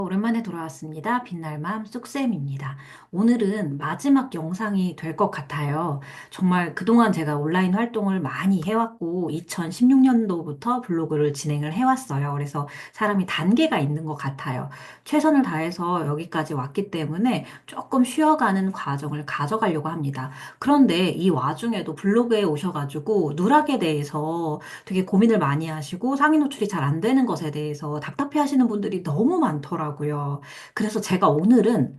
오랜만에 돌아왔습니다. 빛날맘 쑥쌤입니다. 오늘은 마지막 영상이 될 것 같아요. 정말 그동안 제가 온라인 활동을 많이 해왔고, 2016년도부터 블로그를 진행을 해왔어요. 그래서 사람이 단계가 있는 것 같아요. 최선을 다해서 여기까지 왔기 때문에 조금 쉬어가는 과정을 가져가려고 합니다. 그런데 이 와중에도 블로그에 오셔가지고 누락에 대해서 되게 고민을 많이 하시고 상위 노출이 잘 안 되는 것에 대해서 답답해 하시는 분들이 너무 많더라고요. 그래서 제가 오늘은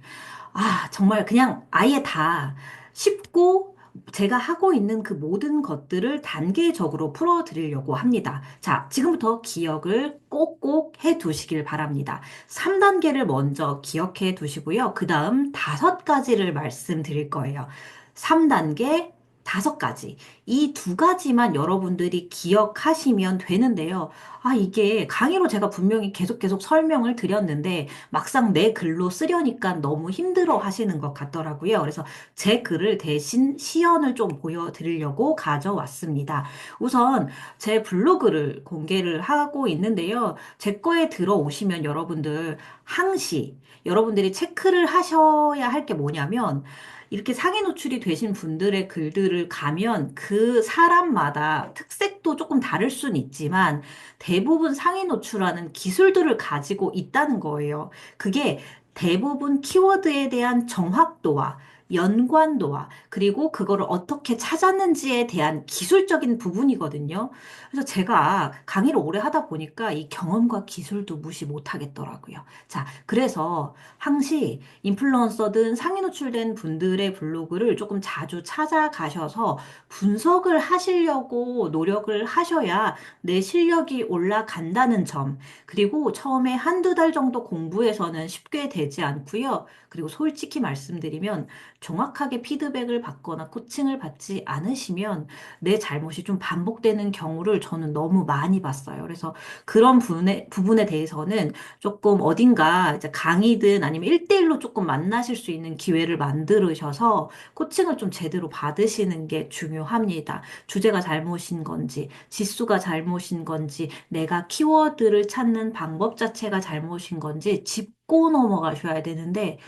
정말 그냥 아예 다 쉽고 제가 하고 있는 그 모든 것들을 단계적으로 풀어드리려고 합니다. 자, 지금부터 기억을 꼭꼭 해 두시길 바랍니다. 3단계를 먼저 기억해 두시고요. 그 다음 5가지를 말씀드릴 거예요. 3단계, 5가지. 이 2가지만 여러분들이 기억하시면 되는데요. 이게 강의로 제가 분명히 계속 설명을 드렸는데 막상 내 글로 쓰려니까 너무 힘들어 하시는 것 같더라고요. 그래서 제 글을 대신 시연을 좀 보여드리려고 가져왔습니다. 우선 제 블로그를 공개를 하고 있는데요. 제 거에 들어오시면 여러분들 항시 여러분들이 체크를 하셔야 할 게 뭐냐면 이렇게 상위 노출이 되신 분들의 글들을 가면 그 사람마다 특색도 조금 다를 순 있지만 대부분 상위 노출하는 기술들을 가지고 있다는 거예요. 그게 대부분 키워드에 대한 정확도와 연관도와 그리고 그거를 어떻게 찾았는지에 대한 기술적인 부분이거든요. 그래서 제가 강의를 오래 하다 보니까 이 경험과 기술도 무시 못 하겠더라고요. 자, 그래서 항시 인플루언서든 상위 노출된 분들의 블로그를 조금 자주 찾아가셔서 분석을 하시려고 노력을 하셔야 내 실력이 올라간다는 점, 그리고 처음에 한두 달 정도 공부해서는 쉽게 되지 않고요. 그리고 솔직히 말씀드리면 정확하게 피드백을 받거나 코칭을 받지 않으시면 내 잘못이 좀 반복되는 경우를 저는 너무 많이 봤어요. 그래서 그런 부분에 대해서는 조금 어딘가 이제 강의든 아니면 1대1로 조금 만나실 수 있는 기회를 만들으셔서 코칭을 좀 제대로 받으시는 게 중요합니다. 주제가 잘못인 건지, 지수가 잘못인 건지, 내가 키워드를 찾는 방법 자체가 잘못인 건지 짚고 넘어가셔야 되는데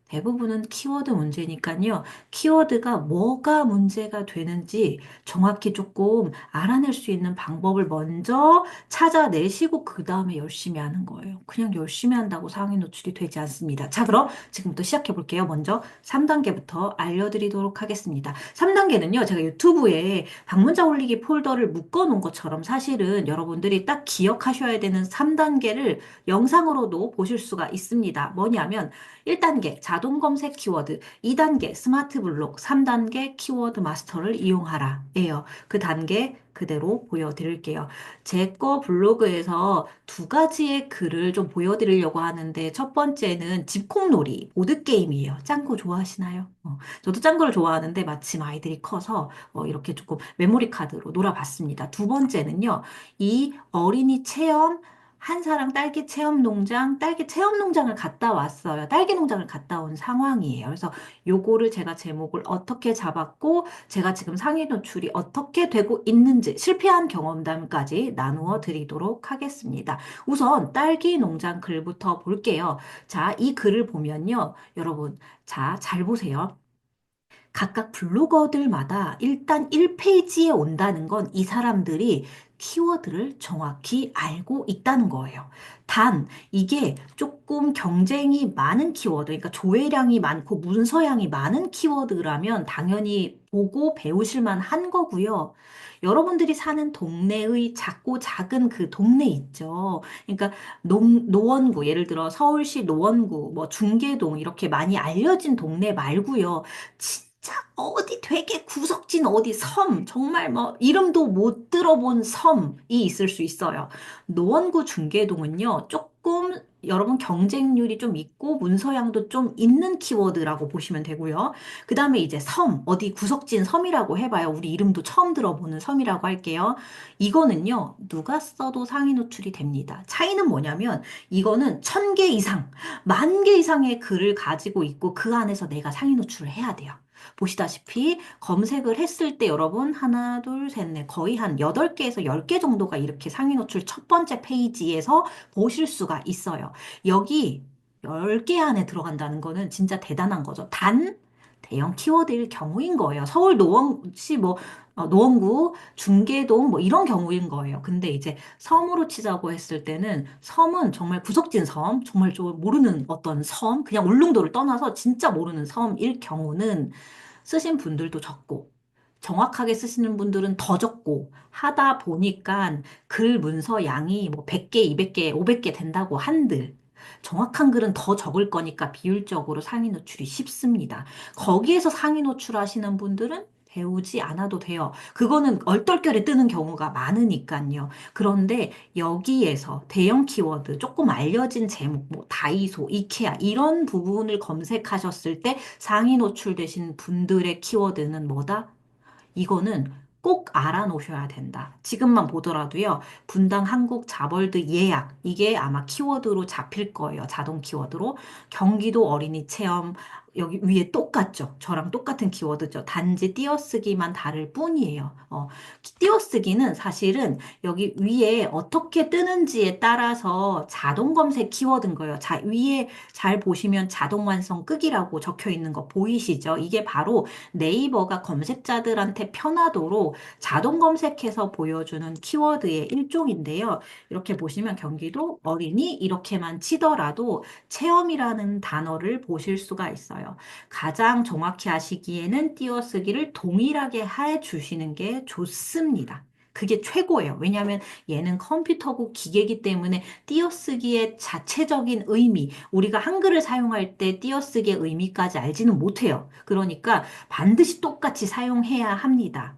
대부분은 키워드 문제니까요. 키워드가 뭐가 문제가 되는지 정확히 조금 알아낼 수 있는 방법을 먼저 찾아내시고 그 다음에 열심히 하는 거예요. 그냥 열심히 한다고 상위 노출이 되지 않습니다. 자, 그럼 지금부터 시작해 볼게요. 먼저 3단계부터 알려드리도록 하겠습니다. 3단계는요, 제가 유튜브에 방문자 올리기 폴더를 묶어 놓은 것처럼 사실은 여러분들이 딱 기억하셔야 되는 3단계를 영상으로도 보실 수가 있습니다. 뭐냐면 1단계 자동 검색 키워드, 2단계 스마트 블록, 3단계 키워드 마스터를 이용하라. 예요. 그 단계 그대로 보여드릴게요. 제 거 블로그에서 2가지의 글을 좀 보여드리려고 하는데 첫 번째는 집콕놀이, 보드게임이에요. 짱구 좋아하시나요? 저도 짱구를 좋아하는데 마침 아이들이 커서 이렇게 조금 메모리 카드로 놀아봤습니다. 두 번째는요, 이 어린이 체험 한사랑 딸기 체험 농장을 갔다 왔어요. 딸기 농장을 갔다 온 상황이에요. 그래서 요거를 제가 제목을 어떻게 잡았고, 제가 지금 상위 노출이 어떻게 되고 있는지 실패한 경험담까지 나누어 드리도록 하겠습니다. 우선 딸기 농장 글부터 볼게요. 자, 이 글을 보면요. 여러분, 자, 잘 보세요. 각각 블로거들마다 일단 1페이지에 온다는 건 이 사람들이 키워드를 정확히 알고 있다는 거예요. 단, 이게 조금 경쟁이 많은 키워드, 그러니까 조회량이 많고 문서량이 많은 키워드라면 당연히 보고 배우실 만한 거고요. 여러분들이 사는 동네의 작고 작은 그 동네 있죠. 그러니까 노원구, 예를 들어 서울시 노원구, 뭐 중계동 이렇게 많이 알려진 동네 말고요. 진짜 어디 되게 구석진 어디 섬, 정말 뭐 이름도 못 들어본 섬이 있을 수 있어요. 노원구 중계동은요, 조금 여러분 경쟁률이 좀 있고 문서량도 좀 있는 키워드라고 보시면 되고요. 그 다음에 이제 섬, 어디 구석진 섬이라고 해봐요. 우리 이름도 처음 들어보는 섬이라고 할게요. 이거는요, 누가 써도 상위 노출이 됩니다. 차이는 뭐냐면 이거는 1,000개 이상, 10,000개 이상의 글을 가지고 있고 그 안에서 내가 상위 노출을 해야 돼요. 보시다시피 검색을 했을 때 여러분 하나, 둘, 셋, 넷 거의 한 8개에서 10개 정도가 이렇게 상위 노출 첫 번째 페이지에서 보실 수가 있어요. 여기 10개 안에 들어간다는 거는 진짜 대단한 거죠. 단 대형 키워드일 경우인 거예요. 서울 노원시 뭐 노원구, 중계동 뭐 이런 경우인 거예요. 근데 이제 섬으로 치자고 했을 때는 섬은 정말 구석진 섬, 정말 좀 모르는 어떤 섬, 그냥 울릉도를 떠나서 진짜 모르는 섬일 경우는 쓰신 분들도 적고, 정확하게 쓰시는 분들은 더 적고, 하다 보니까 글 문서 양이 뭐 100개, 200개, 500개 된다고 한들, 정확한 글은 더 적을 거니까 비율적으로 상위 노출이 쉽습니다. 거기에서 상위 노출하시는 분들은 배우지 않아도 돼요. 그거는 얼떨결에 뜨는 경우가 많으니까요. 그런데 여기에서 대형 키워드, 조금 알려진 제목, 뭐 다이소, 이케아 이런 부분을 검색하셨을 때 상위 노출되신 분들의 키워드는 뭐다? 이거는 꼭 알아놓으셔야 된다. 지금만 보더라도요, 분당 한국 자벌드 예약, 이게 아마 키워드로 잡힐 거예요. 자동 키워드로. 경기도 어린이 체험, 여기 위에 똑같죠. 저랑 똑같은 키워드죠. 단지 띄어쓰기만 다를 뿐이에요. 띄어쓰기는 사실은 여기 위에 어떻게 뜨는지에 따라서 자동 검색 키워드인 거예요. 자, 위에 잘 보시면 자동 완성 끄기라고 적혀 있는 거 보이시죠? 이게 바로 네이버가 검색자들한테 편하도록 자동 검색해서 보여주는 키워드의 일종인데요. 이렇게 보시면 경기도 어린이 이렇게만 치더라도 체험이라는 단어를 보실 수가 있어요. 가장 정확히 하시기에는 띄어쓰기를 동일하게 해 주시는 게 좋습니다. 그게 최고예요. 왜냐하면 얘는 컴퓨터고 기계이기 때문에 띄어쓰기의 자체적인 의미, 우리가 한글을 사용할 때 띄어쓰기의 의미까지 알지는 못해요. 그러니까 반드시 똑같이 사용해야 합니다.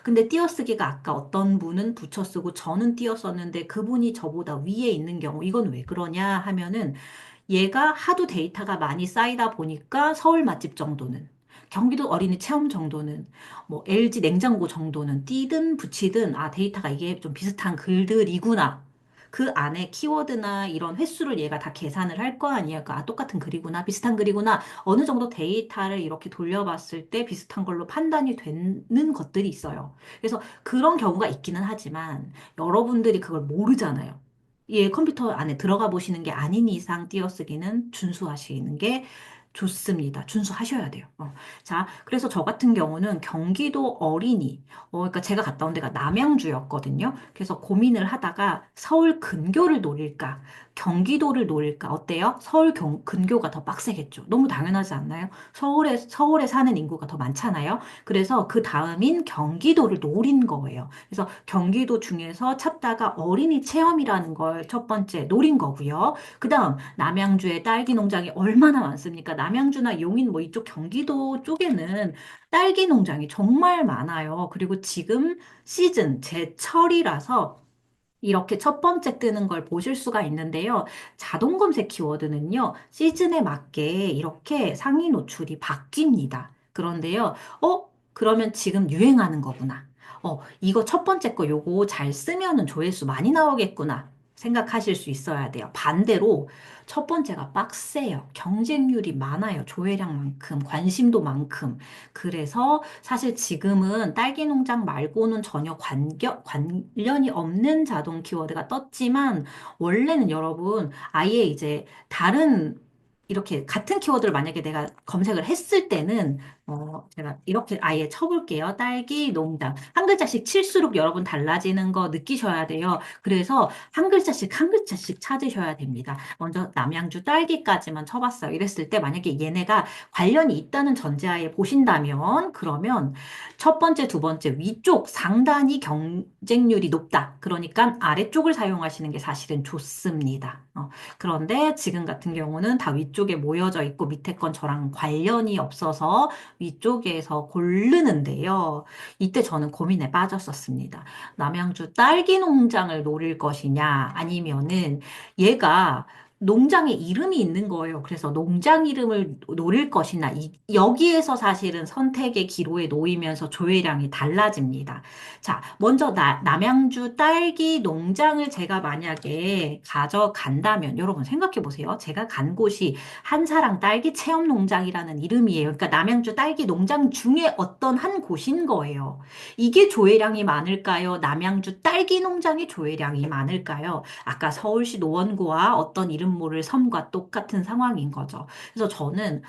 근데 띄어쓰기가 아까 어떤 분은 붙여 쓰고 저는 띄어 썼는데 그분이 저보다 위에 있는 경우, 이건 왜 그러냐 하면은 얘가 하도 데이터가 많이 쌓이다 보니까 서울 맛집 정도는, 경기도 어린이 체험 정도는, 뭐 LG 냉장고 정도는 띄든 붙이든 아 데이터가 이게 좀 비슷한 글들이구나. 그 안에 키워드나 이런 횟수를 얘가 다 계산을 할 거 아니에요. 그러니까 아, 똑같은 글이구나, 비슷한 글이구나. 어느 정도 데이터를 이렇게 돌려봤을 때 비슷한 걸로 판단이 되는 것들이 있어요. 그래서 그런 경우가 있기는 하지만 여러분들이 그걸 모르잖아요. 예, 컴퓨터 안에 들어가 보시는 게 아닌 이상 띄어쓰기는 준수하시는 게 좋습니다. 준수하셔야 돼요. 자, 그래서 저 같은 경우는 경기도 어린이, 그러니까 제가 갔다 온 데가 남양주였거든요. 그래서 고민을 하다가 서울 근교를 노릴까, 경기도를 노릴까, 어때요? 서울 근교가 더 빡세겠죠. 너무 당연하지 않나요? 서울에 사는 인구가 더 많잖아요. 그래서 그 다음인 경기도를 노린 거예요. 그래서 경기도 중에서 찾다가 어린이 체험이라는 걸 첫 번째 노린 거고요. 그 다음 남양주에 딸기 농장이 얼마나 많습니까? 남양주나 용인 뭐 이쪽 경기도 쪽에는 딸기 농장이 정말 많아요. 그리고 지금 시즌 제철이라서 이렇게 첫 번째 뜨는 걸 보실 수가 있는데요. 자동 검색 키워드는요, 시즌에 맞게 이렇게 상위 노출이 바뀝니다. 그런데요, 그러면 지금 유행하는 거구나. 이거 첫 번째 거 요거 잘 쓰면은 조회수 많이 나오겠구나. 생각하실 수 있어야 돼요. 반대로 첫 번째가 빡세요. 경쟁률이 많아요. 조회량만큼, 관심도 만큼. 그래서 사실 지금은 딸기 농장 말고는 전혀 관련이 없는 자동 키워드가 떴지만, 원래는 여러분, 아예 이제 다른 이렇게 같은 키워드를 만약에 내가 검색을 했을 때는, 제가 이렇게 아예 쳐볼게요. 딸기 농장. 한 글자씩 칠수록 여러분 달라지는 거 느끼셔야 돼요. 그래서 한 글자씩 한 글자씩 찾으셔야 됩니다. 먼저 남양주 딸기까지만 쳐봤어요. 이랬을 때 만약에 얘네가 관련이 있다는 전제하에 보신다면, 그러면 첫 번째, 두 번째 위쪽 상단이 경쟁률이 높다. 그러니까 아래쪽을 사용하시는 게 사실은 좋습니다. 그런데 지금 같은 경우는 다 위쪽에 모여져 있고 밑에 건 저랑 관련이 없어서 위쪽에서 고르는데요. 이때 저는 고민에 빠졌었습니다. 남양주 딸기 농장을 노릴 것이냐, 아니면은 얘가 농장에 이름이 있는 거예요. 그래서 농장 이름을 노릴 것이나, 여기에서 사실은 선택의 기로에 놓이면서 조회량이 달라집니다. 자, 먼저 남양주 딸기 농장을 제가 만약에 가져간다면, 여러분 생각해 보세요. 제가 간 곳이 한사랑 딸기 체험 농장이라는 이름이에요. 그러니까 남양주 딸기 농장 중에 어떤 한 곳인 거예요. 이게 조회량이 많을까요? 남양주 딸기 농장의 조회량이 많을까요? 아까 서울시 노원구와 어떤 이름 이름 모를 섬과 똑같은 상황인 거죠. 그래서 저는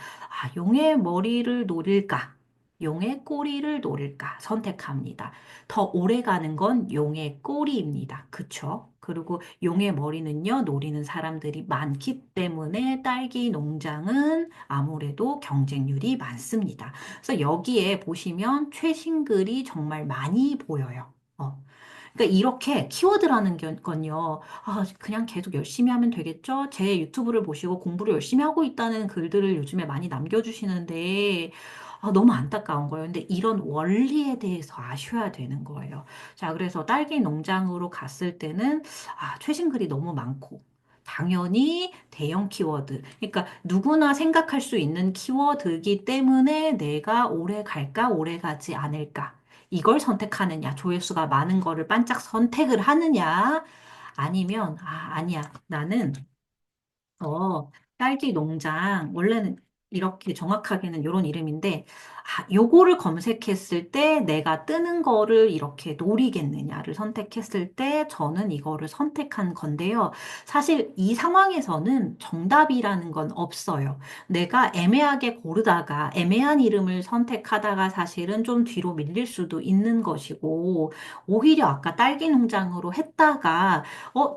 용의 머리를 노릴까? 용의 꼬리를 노릴까 선택합니다. 더 오래 가는 건 용의 꼬리입니다. 그쵸? 그리고 용의 머리는요, 노리는 사람들이 많기 때문에 딸기 농장은 아무래도 경쟁률이 많습니다. 그래서 여기에 보시면 최신글이 정말 많이 보여요. 그러니까 이렇게 키워드라는 건요, 그냥 계속 열심히 하면 되겠죠? 제 유튜브를 보시고 공부를 열심히 하고 있다는 글들을 요즘에 많이 남겨주시는데, 너무 안타까운 거예요. 근데 이런 원리에 대해서 아셔야 되는 거예요. 자, 그래서 딸기 농장으로 갔을 때는, 최신 글이 너무 많고, 당연히 대형 키워드. 그러니까 누구나 생각할 수 있는 키워드이기 때문에 내가 오래 갈까, 오래 가지 않을까. 이걸 선택하느냐, 조회수가 많은 거를 반짝 선택을 하느냐, 아니면, 아니야. 나는 딸기 농장, 원래는 이렇게 정확하게는 이런 이름인데, 요거를 검색했을 때 내가 뜨는 거를 이렇게 노리겠느냐를 선택했을 때 저는 이거를 선택한 건데요. 사실 이 상황에서는 정답이라는 건 없어요. 내가 애매하게 고르다가 애매한 이름을 선택하다가 사실은 좀 뒤로 밀릴 수도 있는 것이고, 오히려 아까 딸기 농장으로 했다가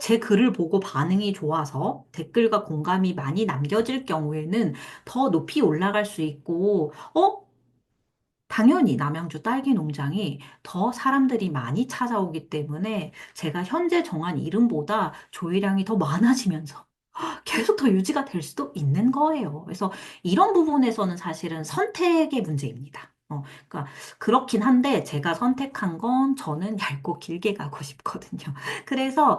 제 글을 보고 반응이 좋아서 댓글과 공감이 많이 남겨질 경우에는 더 높이 올라갈 수 있고, 당연히 남양주 딸기 농장이 더 사람들이 많이 찾아오기 때문에 제가 현재 정한 이름보다 조회량이 더 많아지면서 계속 더 유지가 될 수도 있는 거예요. 그래서 이런 부분에서는 사실은 선택의 문제입니다. 그러니까 그렇긴 한데 제가 선택한 건 저는 얇고 길게 가고 싶거든요. 그래서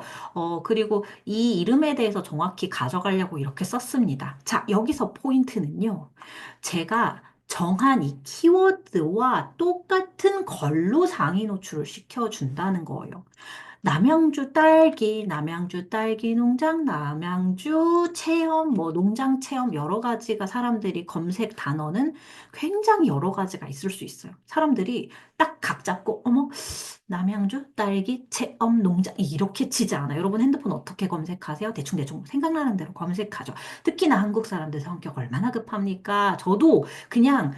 그리고 이 이름에 대해서 정확히 가져가려고 이렇게 썼습니다. 자, 여기서 포인트는요. 제가 정한 이 키워드와 똑같은 걸로 상위 노출을 시켜준다는 거예요. 남양주 딸기 농장, 남양주 체험, 뭐 농장 체험 여러 가지가 사람들이 검색 단어는 굉장히 여러 가지가 있을 수 있어요. 사람들이 딱 각 잡고, 어머, 남양주 딸기 체험 농장 이렇게 치지 않아요. 여러분 핸드폰 어떻게 검색하세요? 대충대충 생각나는 대로 검색하죠. 특히나 한국 사람들 성격 얼마나 급합니까? 저도 그냥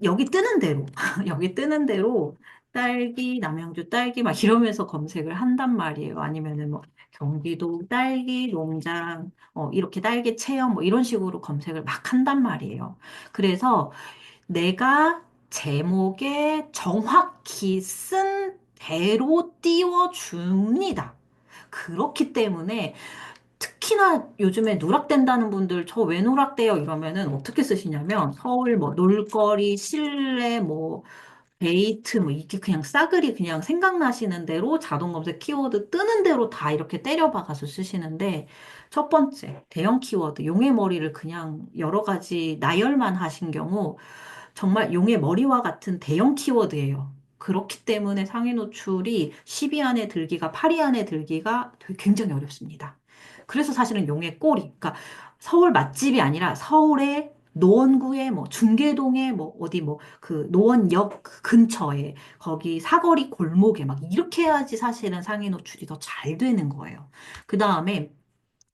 여기 뜨는 대로, 여기 뜨는 대로 딸기, 남양주 딸기 막 이러면서 검색을 한단 말이에요. 아니면은 뭐 경기도 딸기 농장, 이렇게 딸기 체험 뭐 이런 식으로 검색을 막 한단 말이에요. 그래서 내가 제목에 정확히 쓴 대로 띄워줍니다. 그렇기 때문에 특히나 요즘에 누락된다는 분들 저 왜 누락돼요? 이러면은 어떻게 쓰시냐면 서울 뭐 놀거리, 실내 뭐 데이트 뭐 이게 그냥 싸그리 그냥 생각나시는 대로 자동 검색 키워드 뜨는 대로 다 이렇게 때려박아서 쓰시는데 첫 번째 대형 키워드 용의 머리를 그냥 여러 가지 나열만 하신 경우 정말 용의 머리와 같은 대형 키워드예요. 그렇기 때문에 상위 노출이 10위 안에 들기가 8위 안에 들기가 되게 굉장히 어렵습니다. 그래서 사실은 용의 꼬리, 그러니까 서울 맛집이 아니라 서울의 노원구의 뭐 중계동의 뭐 어디 뭐 그 노원역 그 근처에 거기 사거리 골목에 막 이렇게 해야지 사실은 상위 노출이 더 잘 되는 거예요. 그 다음에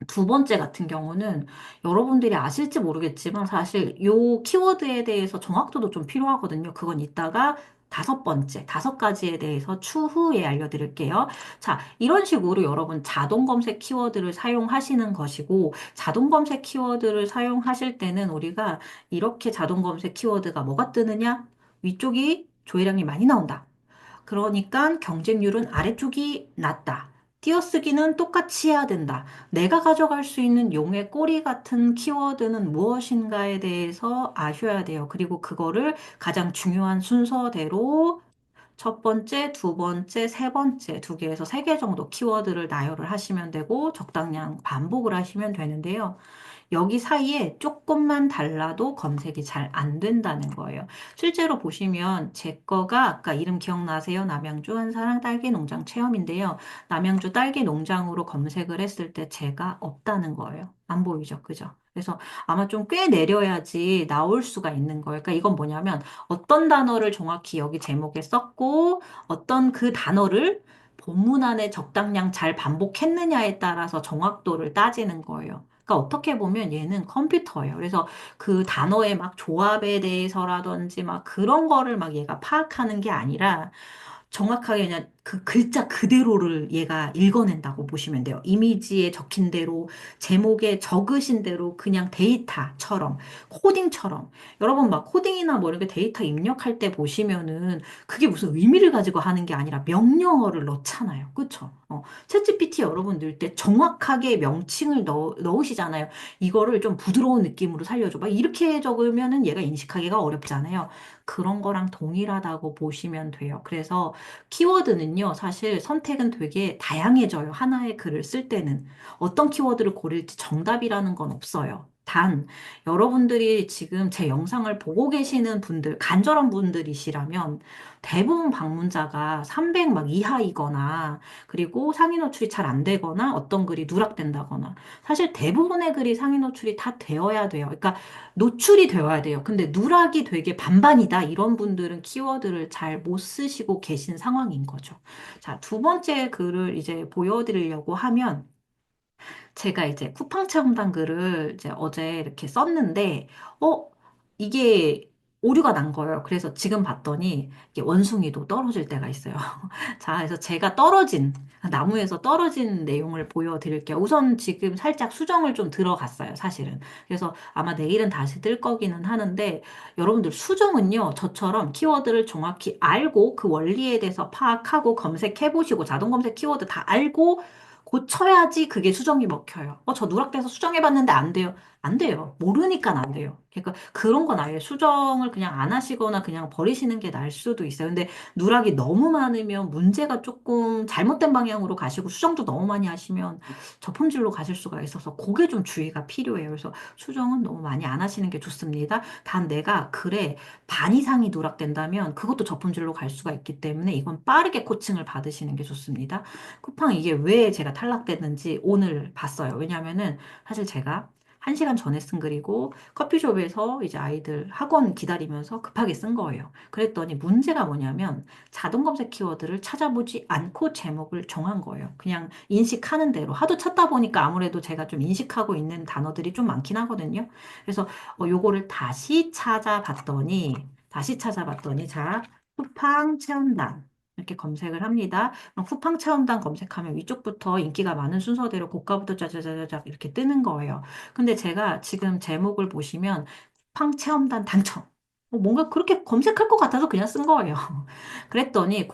두 번째 같은 경우는 여러분들이 아실지 모르겠지만 사실 요 키워드에 대해서 정확도도 좀 필요하거든요. 그건 이따가 다섯 번째, 다섯 가지에 대해서 추후에 알려드릴게요. 자, 이런 식으로 여러분 자동 검색 키워드를 사용하시는 것이고, 자동 검색 키워드를 사용하실 때는 우리가 이렇게 자동 검색 키워드가 뭐가 뜨느냐? 위쪽이 조회량이 많이 나온다. 그러니까 경쟁률은 아래쪽이 낮다. 띄어쓰기는 똑같이 해야 된다. 내가 가져갈 수 있는 용의 꼬리 같은 키워드는 무엇인가에 대해서 아셔야 돼요. 그리고 그거를 가장 중요한 순서대로 첫 번째, 두 번째, 세 번째, 두 개에서 세 개 정도 키워드를 나열을 하시면 되고 적당량 반복을 하시면 되는데요. 여기 사이에 조금만 달라도 검색이 잘 안 된다는 거예요. 실제로 보시면 제 거가 아까 이름 기억나세요? 남양주 한사랑 딸기 농장 체험인데요. 남양주 딸기 농장으로 검색을 했을 때 제가 없다는 거예요. 안 보이죠? 그죠? 그래서 아마 좀 꽤 내려야지 나올 수가 있는 거예요. 그러니까 이건 뭐냐면 어떤 단어를 정확히 여기 제목에 썼고 어떤 그 단어를 본문 안에 적당량 잘 반복했느냐에 따라서 정확도를 따지는 거예요. 그러니까 어떻게 보면 얘는 컴퓨터예요. 그래서 그 단어의 막 조합에 대해서라든지 막 그런 거를 막 얘가 파악하는 게 아니라 정확하게 그냥 그 글자 그대로를 얘가 읽어낸다고 보시면 돼요. 이미지에 적힌 대로, 제목에 적으신 대로 그냥 데이터처럼, 코딩처럼. 여러분 막 코딩이나 뭐 이렇게 데이터 입력할 때 보시면은 그게 무슨 의미를 가지고 하는 게 아니라 명령어를 넣잖아요. 그쵸? 챗GPT 여러분 넣을 때 정확하게 명칭을 넣으시잖아요. 이거를 좀 부드러운 느낌으로 살려줘. 막 이렇게 적으면은 얘가 인식하기가 어렵잖아요. 그런 거랑 동일하다고 보시면 돼요. 그래서 키워드는요, 사실 선택은 되게 다양해져요. 하나의 글을 쓸 때는. 어떤 키워드를 고를지 정답이라는 건 없어요. 단, 여러분들이 지금 제 영상을 보고 계시는 분들, 간절한 분들이시라면 대부분 방문자가 300 막 이하이거나 그리고 상위 노출이 잘 안 되거나 어떤 글이 누락된다거나 사실 대부분의 글이 상위 노출이 다 되어야 돼요. 그러니까 노출이 되어야 돼요. 근데 누락이 되게 반반이다. 이런 분들은 키워드를 잘 못 쓰시고 계신 상황인 거죠. 자, 두 번째 글을 이제 보여드리려고 하면 제가 이제 쿠팡 체험단 글을 이제 어제 이렇게 썼는데, 어, 이게 오류가 난 거예요. 그래서 지금 봤더니 이게 원숭이도 떨어질 때가 있어요. 자, 그래서 제가 나무에서 떨어진 내용을 보여드릴게요. 우선 지금 살짝 수정을 좀 들어갔어요, 사실은. 그래서 아마 내일은 다시 뜰 거기는 하는데, 여러분들 수정은요, 저처럼 키워드를 정확히 알고 그 원리에 대해서 파악하고 검색해보시고, 자동 검색 키워드 다 알고 고쳐야지 그게 수정이 먹혀요. 저 누락돼서 수정해봤는데 안 돼요. 안 돼요. 모르니까 안 돼요. 그러니까 그런 건 아예 수정을 그냥 안 하시거나 그냥 버리시는 게 나을 수도 있어요. 근데 누락이 너무 많으면 문제가 조금 잘못된 방향으로 가시고 수정도 너무 많이 하시면 저품질로 가실 수가 있어서 그게 좀 주의가 필요해요. 그래서 수정은 너무 많이 안 하시는 게 좋습니다. 단 내가 글에 반 이상이 누락된다면 그것도 저품질로 갈 수가 있기 때문에 이건 빠르게 코칭을 받으시는 게 좋습니다. 쿠팡 이게 왜 제가 탈락됐는지 오늘 봤어요. 왜냐면은 사실 제가 1시간 전에 쓴 글이고 커피숍에서 이제 아이들 학원 기다리면서 급하게 쓴 거예요. 그랬더니 문제가 뭐냐면 자동 검색 키워드를 찾아보지 않고 제목을 정한 거예요. 그냥 인식하는 대로. 하도 찾다 보니까 아무래도 제가 좀 인식하고 있는 단어들이 좀 많긴 하거든요. 그래서 요거를 다시 찾아봤더니 자, 쿠팡 체험단 이렇게 검색을 합니다. 그럼 쿠팡 체험단 검색하면 위쪽부터 인기가 많은 순서대로 고가부터 짜자자자작 이렇게 뜨는 거예요. 근데 제가 지금 제목을 보시면 쿠팡 체험단 당첨. 뭔가 그렇게 검색할 것 같아서 그냥 쓴 거예요. 그랬더니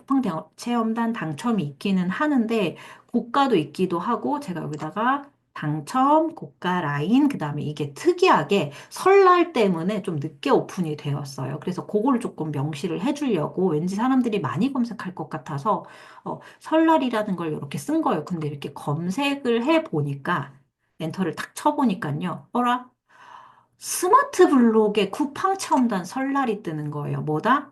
체험단 당첨이 있기는 하는데 고가도 있기도 하고 제가 여기다가 당첨, 고가 라인, 그 다음에 이게 특이하게 설날 때문에 좀 늦게 오픈이 되었어요. 그래서 그거를 조금 명시를 해주려고 왠지 사람들이 많이 검색할 것 같아서 설날이라는 걸 이렇게 쓴 거예요. 근데 이렇게 검색을 해보니까 엔터를 탁 쳐보니까요. 스마트 블록에 쿠팡 체험단 설날이 뜨는 거예요. 뭐다?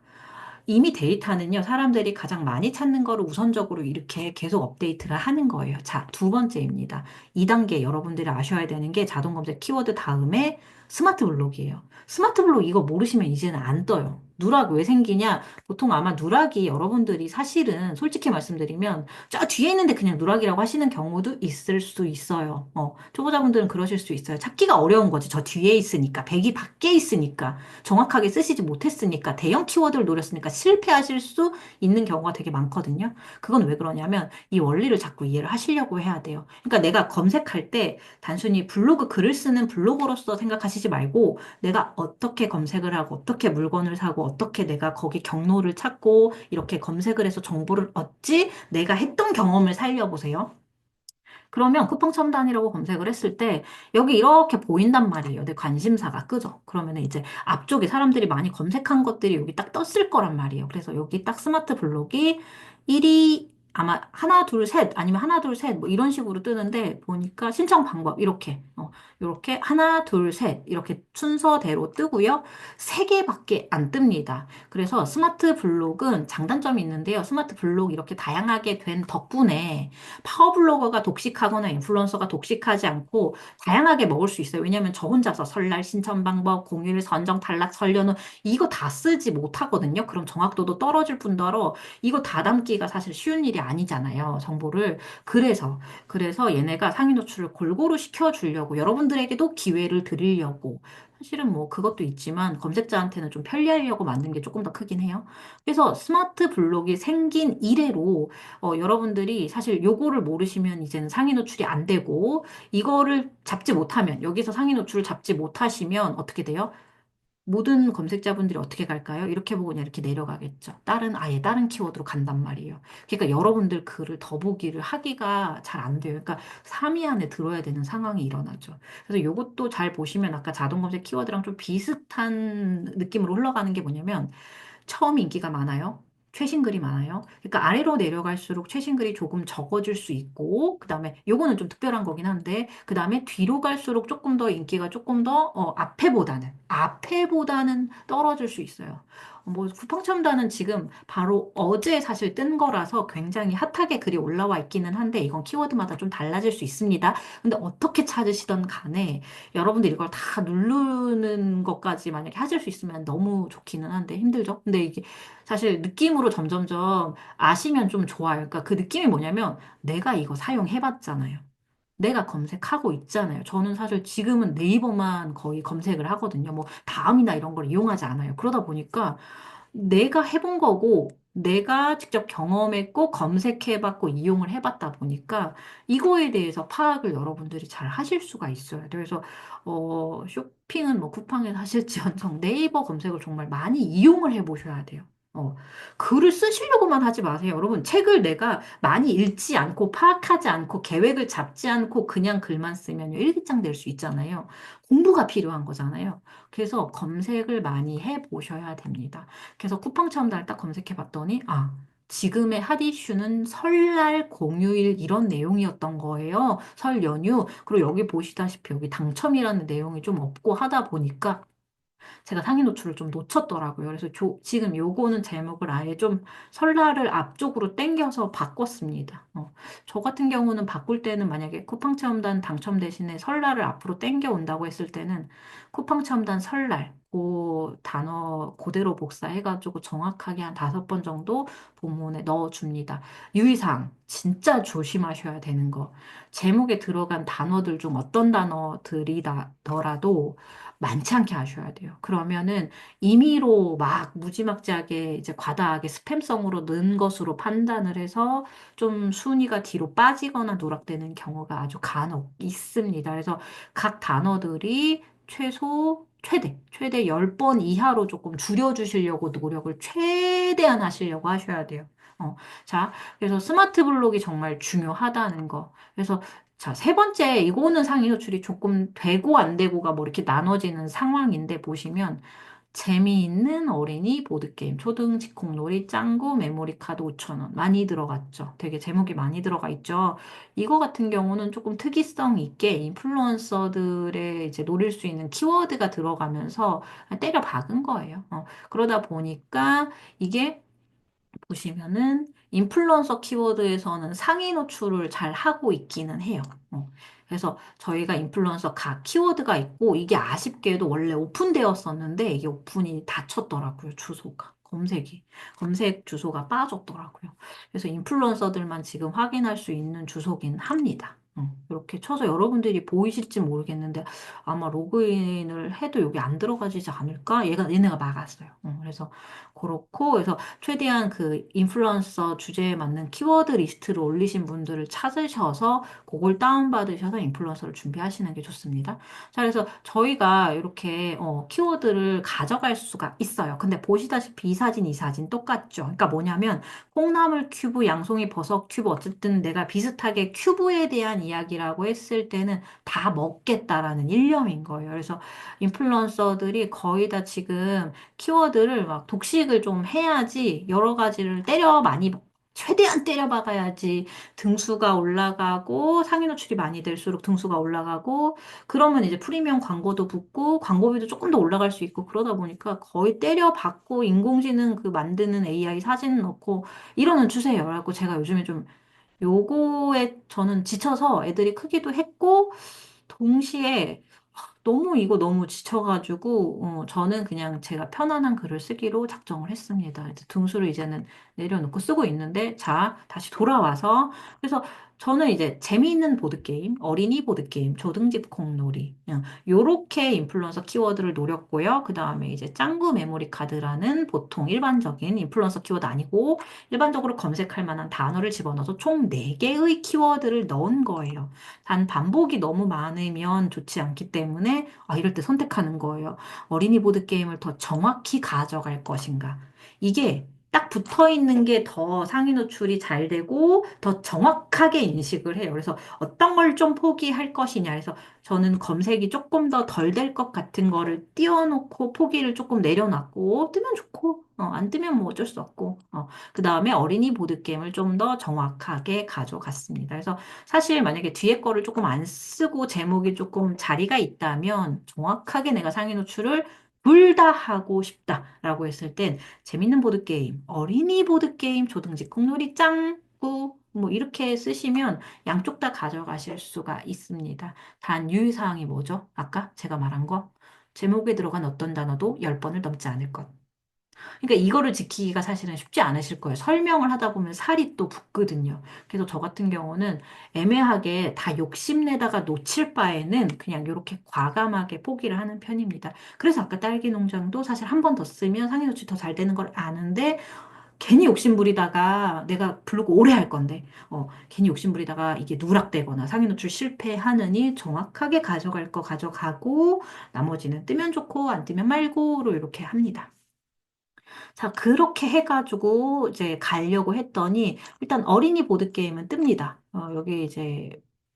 이미 데이터는요, 사람들이 가장 많이 찾는 거를 우선적으로 이렇게 계속 업데이트를 하는 거예요. 자, 두 번째입니다. 2단계 여러분들이 아셔야 되는 게 자동 검색 키워드 다음에 스마트 블록이에요. 스마트 블록 이거 모르시면 이제는 안 떠요. 누락 왜 생기냐? 보통 아마 누락이 여러분들이 사실은 솔직히 말씀드리면 저 뒤에 있는데 그냥 누락이라고 하시는 경우도 있을 수 있어요. 초보자분들은 그러실 수 있어요. 찾기가 어려운 거지. 저 뒤에 있으니까, 백이 밖에 있으니까. 정확하게 쓰시지 못했으니까 대형 키워드를 노렸으니까 실패하실 수 있는 경우가 되게 많거든요. 그건 왜 그러냐면 이 원리를 자꾸 이해를 하시려고 해야 돼요. 그러니까 내가 검색할 때 단순히 블로그 글을 쓰는 블로거로서 생각하시지 말고 내가 어떻게 검색을 하고 어떻게 물건을 사고 어떻게 내가 거기 경로를 찾고 이렇게 검색을 해서 정보를 얻지 내가 했던 경험을 살려보세요. 그러면 쿠팡 첨단이라고 검색을 했을 때 여기 이렇게 보인단 말이에요. 내 관심사가 끄죠. 그러면 이제 앞쪽에 사람들이 많이 검색한 것들이 여기 딱 떴을 거란 말이에요. 그래서 여기 딱 스마트 블록이 1위 아마 하나, 둘, 셋 아니면 하나, 둘, 셋 뭐 이런 식으로 뜨는데 보니까 신청 방법 이렇게 하나, 둘, 셋 이렇게 순서대로 뜨고요. 세 개밖에 안 뜹니다. 그래서 스마트 블록은 장단점이 있는데요. 스마트 블록 이렇게 다양하게 된 덕분에 파워블로거가 독식하거나 인플루언서가 독식하지 않고 다양하게 먹을 수 있어요. 왜냐하면 저 혼자서 설날 신청 방법, 공휴일 선정 탈락 설련후 이거 다 쓰지 못하거든요. 그럼 정확도도 떨어질 뿐더러 이거 다 담기가 사실 쉬운 일이 아니잖아요. 정보를. 그래서 얘네가 상위 노출을 골고루 시켜주려고 여러분들에게도 기회를 드리려고 사실은 뭐 그것도 있지만 검색자한테는 좀 편리하려고 만든 게 조금 더 크긴 해요. 그래서 스마트 블록이 생긴 이래로 여러분들이 사실 요거를 모르시면 이제는 상위 노출이 안 되고 이거를 잡지 못하면 여기서 상위 노출을 잡지 못하시면 어떻게 돼요? 모든 검색자분들이 어떻게 갈까요? 이렇게 보고 그냥 이렇게 내려가겠죠. 아예 다른 키워드로 간단 말이에요. 그러니까 여러분들 글을 더보기를 하기가 잘 안 돼요. 그러니까 3위 안에 들어야 되는 상황이 일어나죠. 그래서 이것도 잘 보시면 아까 자동 검색 키워드랑 좀 비슷한 느낌으로 흘러가는 게 뭐냐면 처음 인기가 많아요. 최신 글이 많아요. 그러니까 아래로 내려갈수록 최신 글이 조금 적어질 수 있고, 그 다음에 요거는 좀 특별한 거긴 한데, 그 다음에 뒤로 갈수록 조금 더 인기가 조금 더, 앞에보다는 떨어질 수 있어요. 뭐, 쿠팡첨단은 지금 바로 어제 사실 뜬 거라서 굉장히 핫하게 글이 올라와 있기는 한데, 이건 키워드마다 좀 달라질 수 있습니다. 근데 어떻게 찾으시던 간에, 여러분들 이걸 다 누르는 것까지 만약에 하실 수 있으면 너무 좋기는 한데 힘들죠? 근데 이게 사실 느낌으로 점점점 아시면 좀 좋아요. 그러니까 그 느낌이 뭐냐면 내가 이거 사용해봤잖아요. 내가 검색하고 있잖아요. 저는 사실 지금은 네이버만 거의 검색을 하거든요. 뭐 다음이나 이런 걸 이용하지 않아요. 그러다 보니까 내가 해본 거고, 내가 직접 경험했고, 검색해봤고, 이용을 해봤다 보니까, 이거에 대해서 파악을 여러분들이 잘 하실 수가 있어요. 그래서, 쇼핑은 뭐 쿠팡에서 하실지언정 네이버 검색을 정말 많이 이용을 해보셔야 돼요. 어, 글을 쓰시려고만 하지 마세요. 여러분, 책을 내가 많이 읽지 않고, 파악하지 않고, 계획을 잡지 않고, 그냥 글만 쓰면 일기장 될 수 있잖아요. 공부가 필요한 거잖아요. 그래서 검색을 많이 해보셔야 됩니다. 그래서 쿠팡 처음 날 딱 검색해 봤더니, 지금의 핫 이슈는 설날 공휴일 이런 내용이었던 거예요. 설 연휴. 그리고 여기 보시다시피 여기 당첨이라는 내용이 좀 없고 하다 보니까 제가 상위 노출을 좀 놓쳤더라고요. 그래서 지금 요거는 제목을 아예 좀 설날을 앞쪽으로 당겨서 바꿨습니다. 저 같은 경우는 바꿀 때는 만약에 쿠팡 체험단 당첨 대신에 설날을 앞으로 당겨 온다고 했을 때는 쿠팡 체험단 설날 그 단어 그대로 복사해가지고 정확하게 한 5번 정도 본문에 넣어줍니다. 유의사항, 진짜 조심하셔야 되는 거. 제목에 들어간 단어들 중 어떤 단어들이더라도 많지 않게 하셔야 돼요. 그러면은 임의로 막 무지막지하게 이제 과다하게 스팸성으로 넣은 것으로 판단을 해서 좀 순위가 뒤로 빠지거나 누락되는 경우가 아주 간혹 있습니다. 그래서 각 단어들이 최대 10번 이하로 조금 줄여주시려고 노력을 최대한 하시려고 하셔야 돼요. 자, 그래서 스마트 블록이 정말 중요하다는 거. 그래서 자, 세 번째, 이거는 상위 노출이 조금 되고 안 되고가 뭐 이렇게 나눠지는 상황인데 보시면 재미있는 어린이 보드게임, 초등 직공놀이, 짱구, 메모리 카드 5,000원. 많이 들어갔죠. 되게 제목이 많이 들어가 있죠. 이거 같은 경우는 조금 특이성 있게 인플루언서들의 이제 노릴 수 있는 키워드가 들어가면서 때려 박은 거예요. 그러다 보니까 이게 보시면은 인플루언서 키워드에서는 상위 노출을 잘 하고 있기는 해요. 그래서 저희가 인플루언서 각 키워드가 있고 이게 아쉽게도 원래 오픈되었었는데 이게 오픈이 닫혔더라고요. 주소가. 검색 주소가 빠졌더라고요. 그래서 인플루언서들만 지금 확인할 수 있는 주소긴 합니다. 이렇게 쳐서 여러분들이 보이실지 모르겠는데 아마 로그인을 해도 여기 안 들어가지지 않을까? 얘네가 막았어요. 그래서 최대한 그 인플루언서 주제에 맞는 키워드 리스트를 올리신 분들을 찾으셔서 그걸 다운받으셔서 인플루언서를 준비하시는 게 좋습니다. 자, 그래서 저희가 이렇게 키워드를 가져갈 수가 있어요. 근데 보시다시피 이 사진 똑같죠. 그러니까 뭐냐면 콩나물 큐브, 양송이 버섯 큐브 어쨌든 내가 비슷하게 큐브에 대한 이야기라고 했을 때는 다 먹겠다라는 일념인 거예요. 그래서 인플루언서들이 거의 다 지금 키워드를 막 독식을 좀 해야지 여러 가지를 최대한 때려박아야지 등수가 올라가고 상위 노출이 많이 될수록 등수가 올라가고 그러면 이제 프리미엄 광고도 붙고 광고비도 조금 더 올라갈 수 있고 그러다 보니까 거의 때려박고 인공지능 그 만드는 AI 사진 넣고 이러는 추세예요. 그래갖고 제가 요즘에 좀 요거에 저는 지쳐서 애들이 크기도 했고 동시에 너무 이거 너무 지쳐가지고, 저는 그냥 제가 편안한 글을 쓰기로 작정을 했습니다. 이제 등수를 이제는 내려놓고 쓰고 있는데, 자, 다시 돌아와서. 그래서 저는 이제 재미있는 보드게임, 어린이 보드게임, 조등집 콩놀이, 요렇게 인플루언서 키워드를 노렸고요. 그 다음에 이제 짱구 메모리 카드라는 보통 일반적인 인플루언서 키워드 아니고, 일반적으로 검색할 만한 단어를 집어넣어서 총 4개의 키워드를 넣은 거예요. 단 반복이 너무 많으면 좋지 않기 때문에 이럴 때 선택하는 거예요. 어린이 보드 게임을 더 정확히 가져갈 것인가. 이게 딱 붙어 있는 게 더 상위 노출이 잘 되고 더 정확하게 인식을 해요. 그래서 어떤 걸 좀 포기할 것이냐. 그래서 저는 검색이 조금 더 덜 될 것 같은 거를 띄워놓고 포기를 조금 내려놨고 뜨면 좋고 안 뜨면 뭐 어쩔 수 없고 그 다음에 어린이 보드 게임을 좀 더 정확하게 가져갔습니다. 그래서 사실 만약에 뒤에 거를 조금 안 쓰고 제목이 조금 자리가 있다면 정확하게 내가 상위 노출을 둘 다 하고 싶다라고 했을 땐 재밌는 보드게임, 어린이 보드게임, 조등지 콩놀이 짱구 뭐 이렇게 쓰시면 양쪽 다 가져가실 수가 있습니다. 단 유의사항이 뭐죠? 아까 제가 말한 거 제목에 들어간 어떤 단어도 10번을 넘지 않을 것. 그러니까 이거를 지키기가 사실은 쉽지 않으실 거예요. 설명을 하다 보면 살이 또 붙거든요. 그래서 저 같은 경우는 애매하게 다 욕심내다가 놓칠 바에는 그냥 이렇게 과감하게 포기를 하는 편입니다. 그래서 아까 딸기 농장도 사실 한 번 더 쓰면 상해노출이 더 잘 되는 걸 아는데 괜히 욕심부리다가 내가 블로그 오래 할 건데 괜히 욕심부리다가 이게 누락되거나 상해노출 실패하느니 정확하게 가져갈 거 가져가고 나머지는 뜨면 좋고 안 뜨면 말고로 이렇게 합니다. 자, 그렇게 해가지고 이제 가려고 했더니 일단 어린이 보드게임은 뜹니다. 여기 이제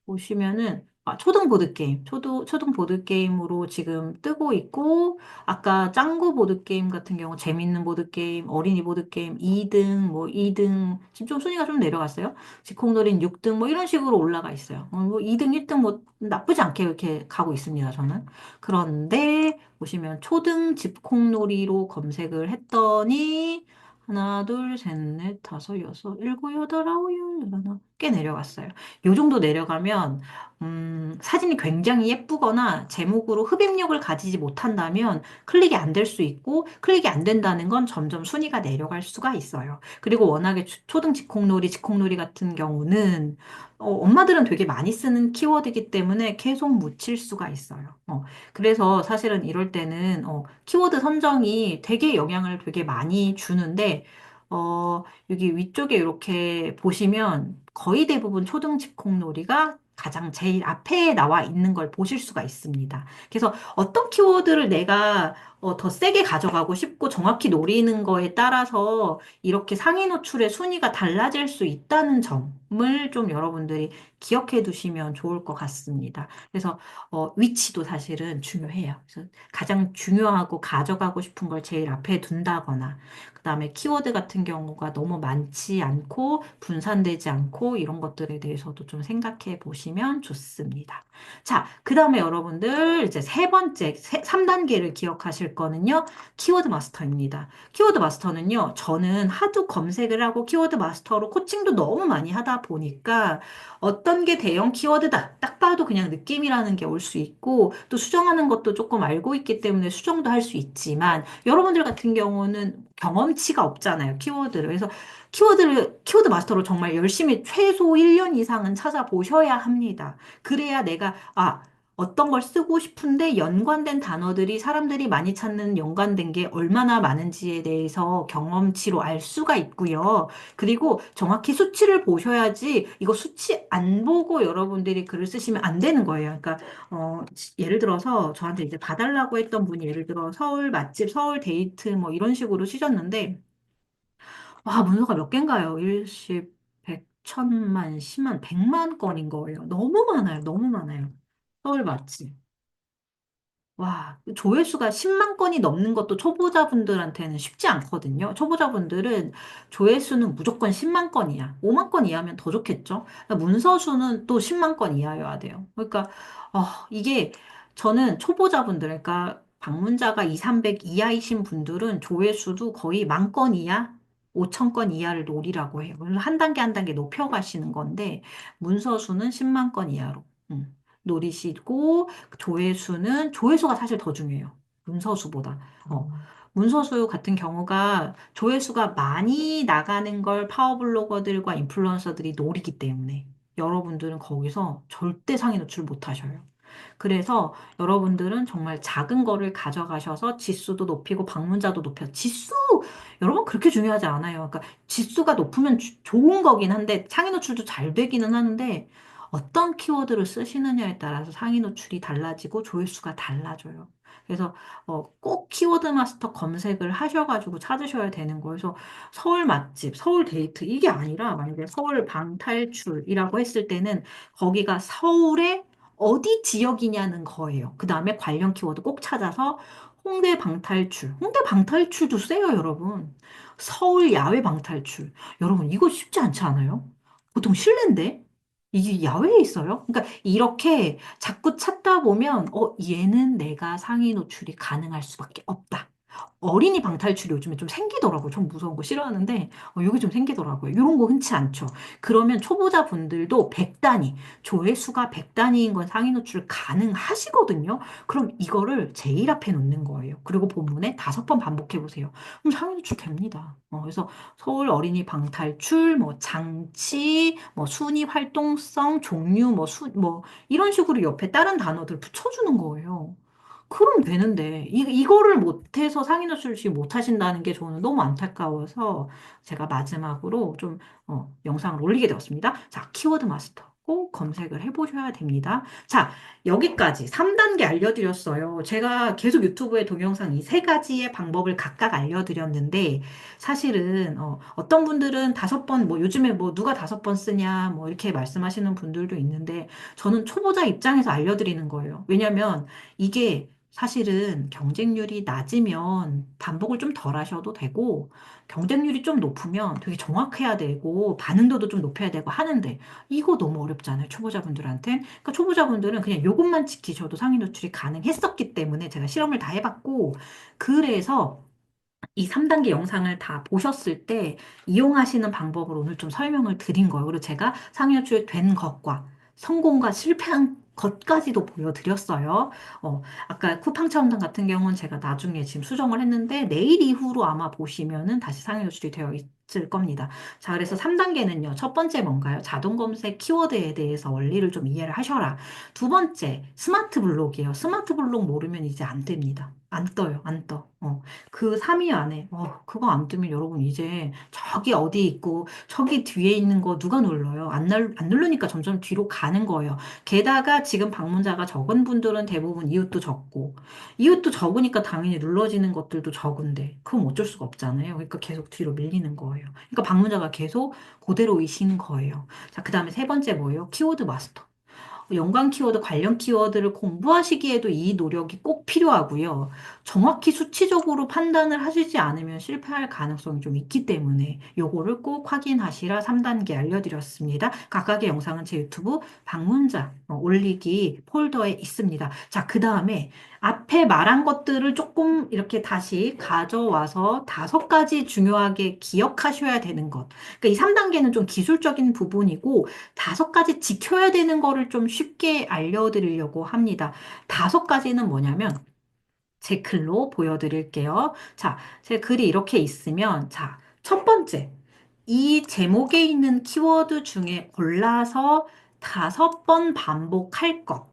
보시면은 초등 보드게임, 초등 보드게임으로 지금 뜨고 있고 아까 짱구 보드게임 같은 경우 재밌는 보드게임, 어린이 보드게임 2등, 뭐 2등 지금 좀 순위가 좀 내려갔어요. 지콩놀이는 6등 뭐 이런 식으로 올라가 있어요. 뭐 2등, 1등 뭐 나쁘지 않게 이렇게 가고 있습니다, 저는. 그런데 보시면 초등 집콩놀이로 검색을 했더니 하나, 둘, 셋, 넷, 다섯, 여섯, 일곱, 여덟, 아홉, 열, 열하나 꽤 내려갔어요. 요 정도 내려가면 사진이 굉장히 예쁘거나 제목으로 흡입력을 가지지 못한다면 클릭이 안 될 수 있고 클릭이 안 된다는 건 점점 순위가 내려갈 수가 있어요. 그리고 워낙에 초등 집콩놀이, 집콩놀이 같은 경우는 엄마들은 되게 많이 쓰는 키워드이기 때문에 계속 묻힐 수가 있어요. 그래서 사실은 이럴 때는 키워드 선정이 되게 영향을 되게 많이 주는데 여기 위쪽에 이렇게 보시면 거의 대부분 초등 집콕놀이가 가장 제일 앞에 나와 있는 걸 보실 수가 있습니다. 그래서 어떤 키워드를 내가 더 세게 가져가고 싶고 정확히 노리는 거에 따라서 이렇게 상위 노출의 순위가 달라질 수 있다는 점을 좀 여러분들이 기억해 두시면 좋을 것 같습니다. 그래서 위치도 사실은 중요해요. 그래서 가장 중요하고 가져가고 싶은 걸 제일 앞에 둔다거나, 그 다음에 키워드 같은 경우가 너무 많지 않고 분산되지 않고 이런 것들에 대해서도 좀 생각해 보시면 좋습니다. 자, 그 다음에 여러분들 이제 세 번째, 3단계를 기억하실 거는요, 키워드 마스터입니다. 키워드 마스터는요, 저는 하도 검색을 하고 키워드 마스터로 코칭도 너무 많이 하다 보니까 어떤 게 대형 키워드다. 딱 봐도 그냥 느낌이라는 게 올 수 있고, 또 수정하는 것도 조금 알고 있기 때문에 수정도 할 수 있지만, 여러분들 같은 경우는 경험치가 없잖아요, 키워드를. 그래서 키워드 마스터로 정말 열심히 최소 1년 이상은 찾아보셔야 합니다. 그래야 내가, 어떤 걸 쓰고 싶은데 연관된 단어들이 사람들이 많이 찾는 연관된 게 얼마나 많은지에 대해서 경험치로 알 수가 있고요. 그리고 정확히 수치를 보셔야지 이거 수치 안 보고 여러분들이 글을 쓰시면 안 되는 거예요. 그러니까 예를 들어서 저한테 이제 봐달라고 했던 분이 예를 들어 서울 맛집, 서울 데이트 뭐 이런 식으로 쓰셨는데 와 문서가 몇 개인가요? 일십, 백, 천만, 십만, 백만 건인 거예요. 너무 많아요. 너무 많아요. 서울 맛집. 와, 조회수가 10만 건이 넘는 것도 초보자분들한테는 쉽지 않거든요. 초보자분들은 조회수는 무조건 10만 건이야. 5만 건 이하면 더 좋겠죠. 그러니까 문서수는 또 10만 건 이하여야 돼요. 그러니까, 이게 저는 초보자분들, 그러니까 방문자가 2, 300 이하이신 분들은 조회수도 거의 만 건 이하, 5천 건 이하를 노리라고 해요. 그래서 한 단계 한 단계 높여가시는 건데, 문서수는 10만 건 이하로. 노리시고 조회수가 사실 더 중요해요. 문서수보다. 문서수 같은 경우가 조회수가 많이 나가는 걸 파워블로거들과 인플루언서들이 노리기 때문에 여러분들은 거기서 절대 상위 노출 못 하셔요. 그래서 여러분들은 정말 작은 거를 가져가셔서 지수도 높이고 방문자도 높여. 여러분 그렇게 중요하지 않아요. 그러니까 지수가 높으면 좋은 거긴 한데 상위 노출도 잘 되기는 하는데 어떤 키워드를 쓰시느냐에 따라서 상위 노출이 달라지고 조회수가 달라져요. 그래서 꼭 키워드 마스터 검색을 하셔가지고 찾으셔야 되는 거예요. 그래서 서울 맛집, 서울 데이트 이게 아니라 만약에 서울 방탈출이라고 했을 때는 거기가 서울의 어디 지역이냐는 거예요. 그 다음에 관련 키워드 꼭 찾아서 홍대 방탈출. 홍대 방탈출도 세요, 여러분. 서울 야외 방탈출. 여러분, 이거 쉽지 않지 않아요? 보통 실내인데? 이게 야외에 있어요? 그러니까 이렇게 자꾸 찾다 보면, 얘는 내가 상위 노출이 가능할 수밖에 없다. 어린이 방탈출이 요즘에 좀 생기더라고요. 좀 무서운 거 싫어하는데, 이게 좀 생기더라고요. 이런 거 흔치 않죠. 그러면 초보자분들도 100단위, 조회수가 100단위인 건 상위 노출 가능하시거든요. 그럼 이거를 제일 앞에 놓는 거예요. 그리고 본문에 5번 반복해 보세요. 그럼 상위 노출 됩니다. 그래서 서울 어린이 방탈출, 뭐 장치, 뭐 순위 활동성, 종류, 이런 식으로 옆에 다른 단어들 붙여주는 거예요. 그럼 되는데, 이거를 못해서 상위 노출시 못하신다는 게 저는 너무 안타까워서 제가 마지막으로 좀, 영상을 올리게 되었습니다. 자, 키워드 마스터 꼭 검색을 해보셔야 됩니다. 자, 여기까지 3단계 알려드렸어요. 제가 계속 유튜브에 동영상 이 세 가지의 방법을 각각 알려드렸는데, 사실은, 어떤 분들은 5번, 뭐 요즘에 뭐 누가 5번 쓰냐, 뭐 이렇게 말씀하시는 분들도 있는데, 저는 초보자 입장에서 알려드리는 거예요. 왜냐면, 이게 사실은 경쟁률이 낮으면 반복을 좀 덜 하셔도 되고, 경쟁률이 좀 높으면 되게 정확해야 되고, 반응도도 좀 높여야 되고 하는데, 이거 너무 어렵잖아요, 초보자분들한텐. 그러니까 초보자분들은 그냥 요것만 지키셔도 상위 노출이 가능했었기 때문에 제가 실험을 다 해봤고, 그래서 이 3단계 영상을 다 보셨을 때 이용하시는 방법을 오늘 좀 설명을 드린 거예요. 그리고 제가 상여추에 된 것과 성공과 실패한 것까지도 보여드렸어요. 아까 쿠팡 차원당 같은 경우는 제가 나중에 지금 수정을 했는데 내일 이후로 아마 보시면은 다시 상위 노출이 되어 있을 겁니다. 자, 그래서 3단계는요. 첫 번째 뭔가요? 자동 검색 키워드에 대해서 원리를 좀 이해를 하셔라. 두 번째, 스마트 블록이에요. 스마트 블록 모르면 이제 안 됩니다. 안 떠요. 안 떠. 그 3위 안에, 그거 안 뜨면 여러분 이제 저기 어디 있고 저기 뒤에 있는 거 누가 눌러요? 안 누르니까 점점 뒤로 가는 거예요. 게다가 지금 방문자가 적은 분들은 대부분 이웃도 적고, 이웃도 적으니까 당연히 눌러지는 것들도 적은데, 그럼 어쩔 수가 없잖아요. 그러니까 계속 뒤로 밀리는 거예요. 그러니까 방문자가 계속 그대로이신 거예요. 자, 그 다음에 세 번째 뭐예요? 키워드 마스터. 연관 키워드, 관련 키워드를 공부하시기에도 이 노력이 꼭 필요하고요. 정확히 수치적으로 판단을 하시지 않으면 실패할 가능성이 좀 있기 때문에 요거를 꼭 확인하시라 3단계 알려드렸습니다. 각각의 영상은 제 유튜브 방문자 올리기 폴더에 있습니다. 자, 그 다음에 앞에 말한 것들을 조금 이렇게 다시 가져와서 5가지 중요하게 기억하셔야 되는 것. 그러니까 이 3단계는 좀 기술적인 부분이고 5가지 지켜야 되는 거를 좀 쉽게 알려드리려고 합니다. 5가지는 뭐냐면 제 글로 보여드릴게요. 자, 제 글이 이렇게 있으면, 자, 첫 번째, 이 제목에 있는 키워드 중에 골라서 5번 반복할 것.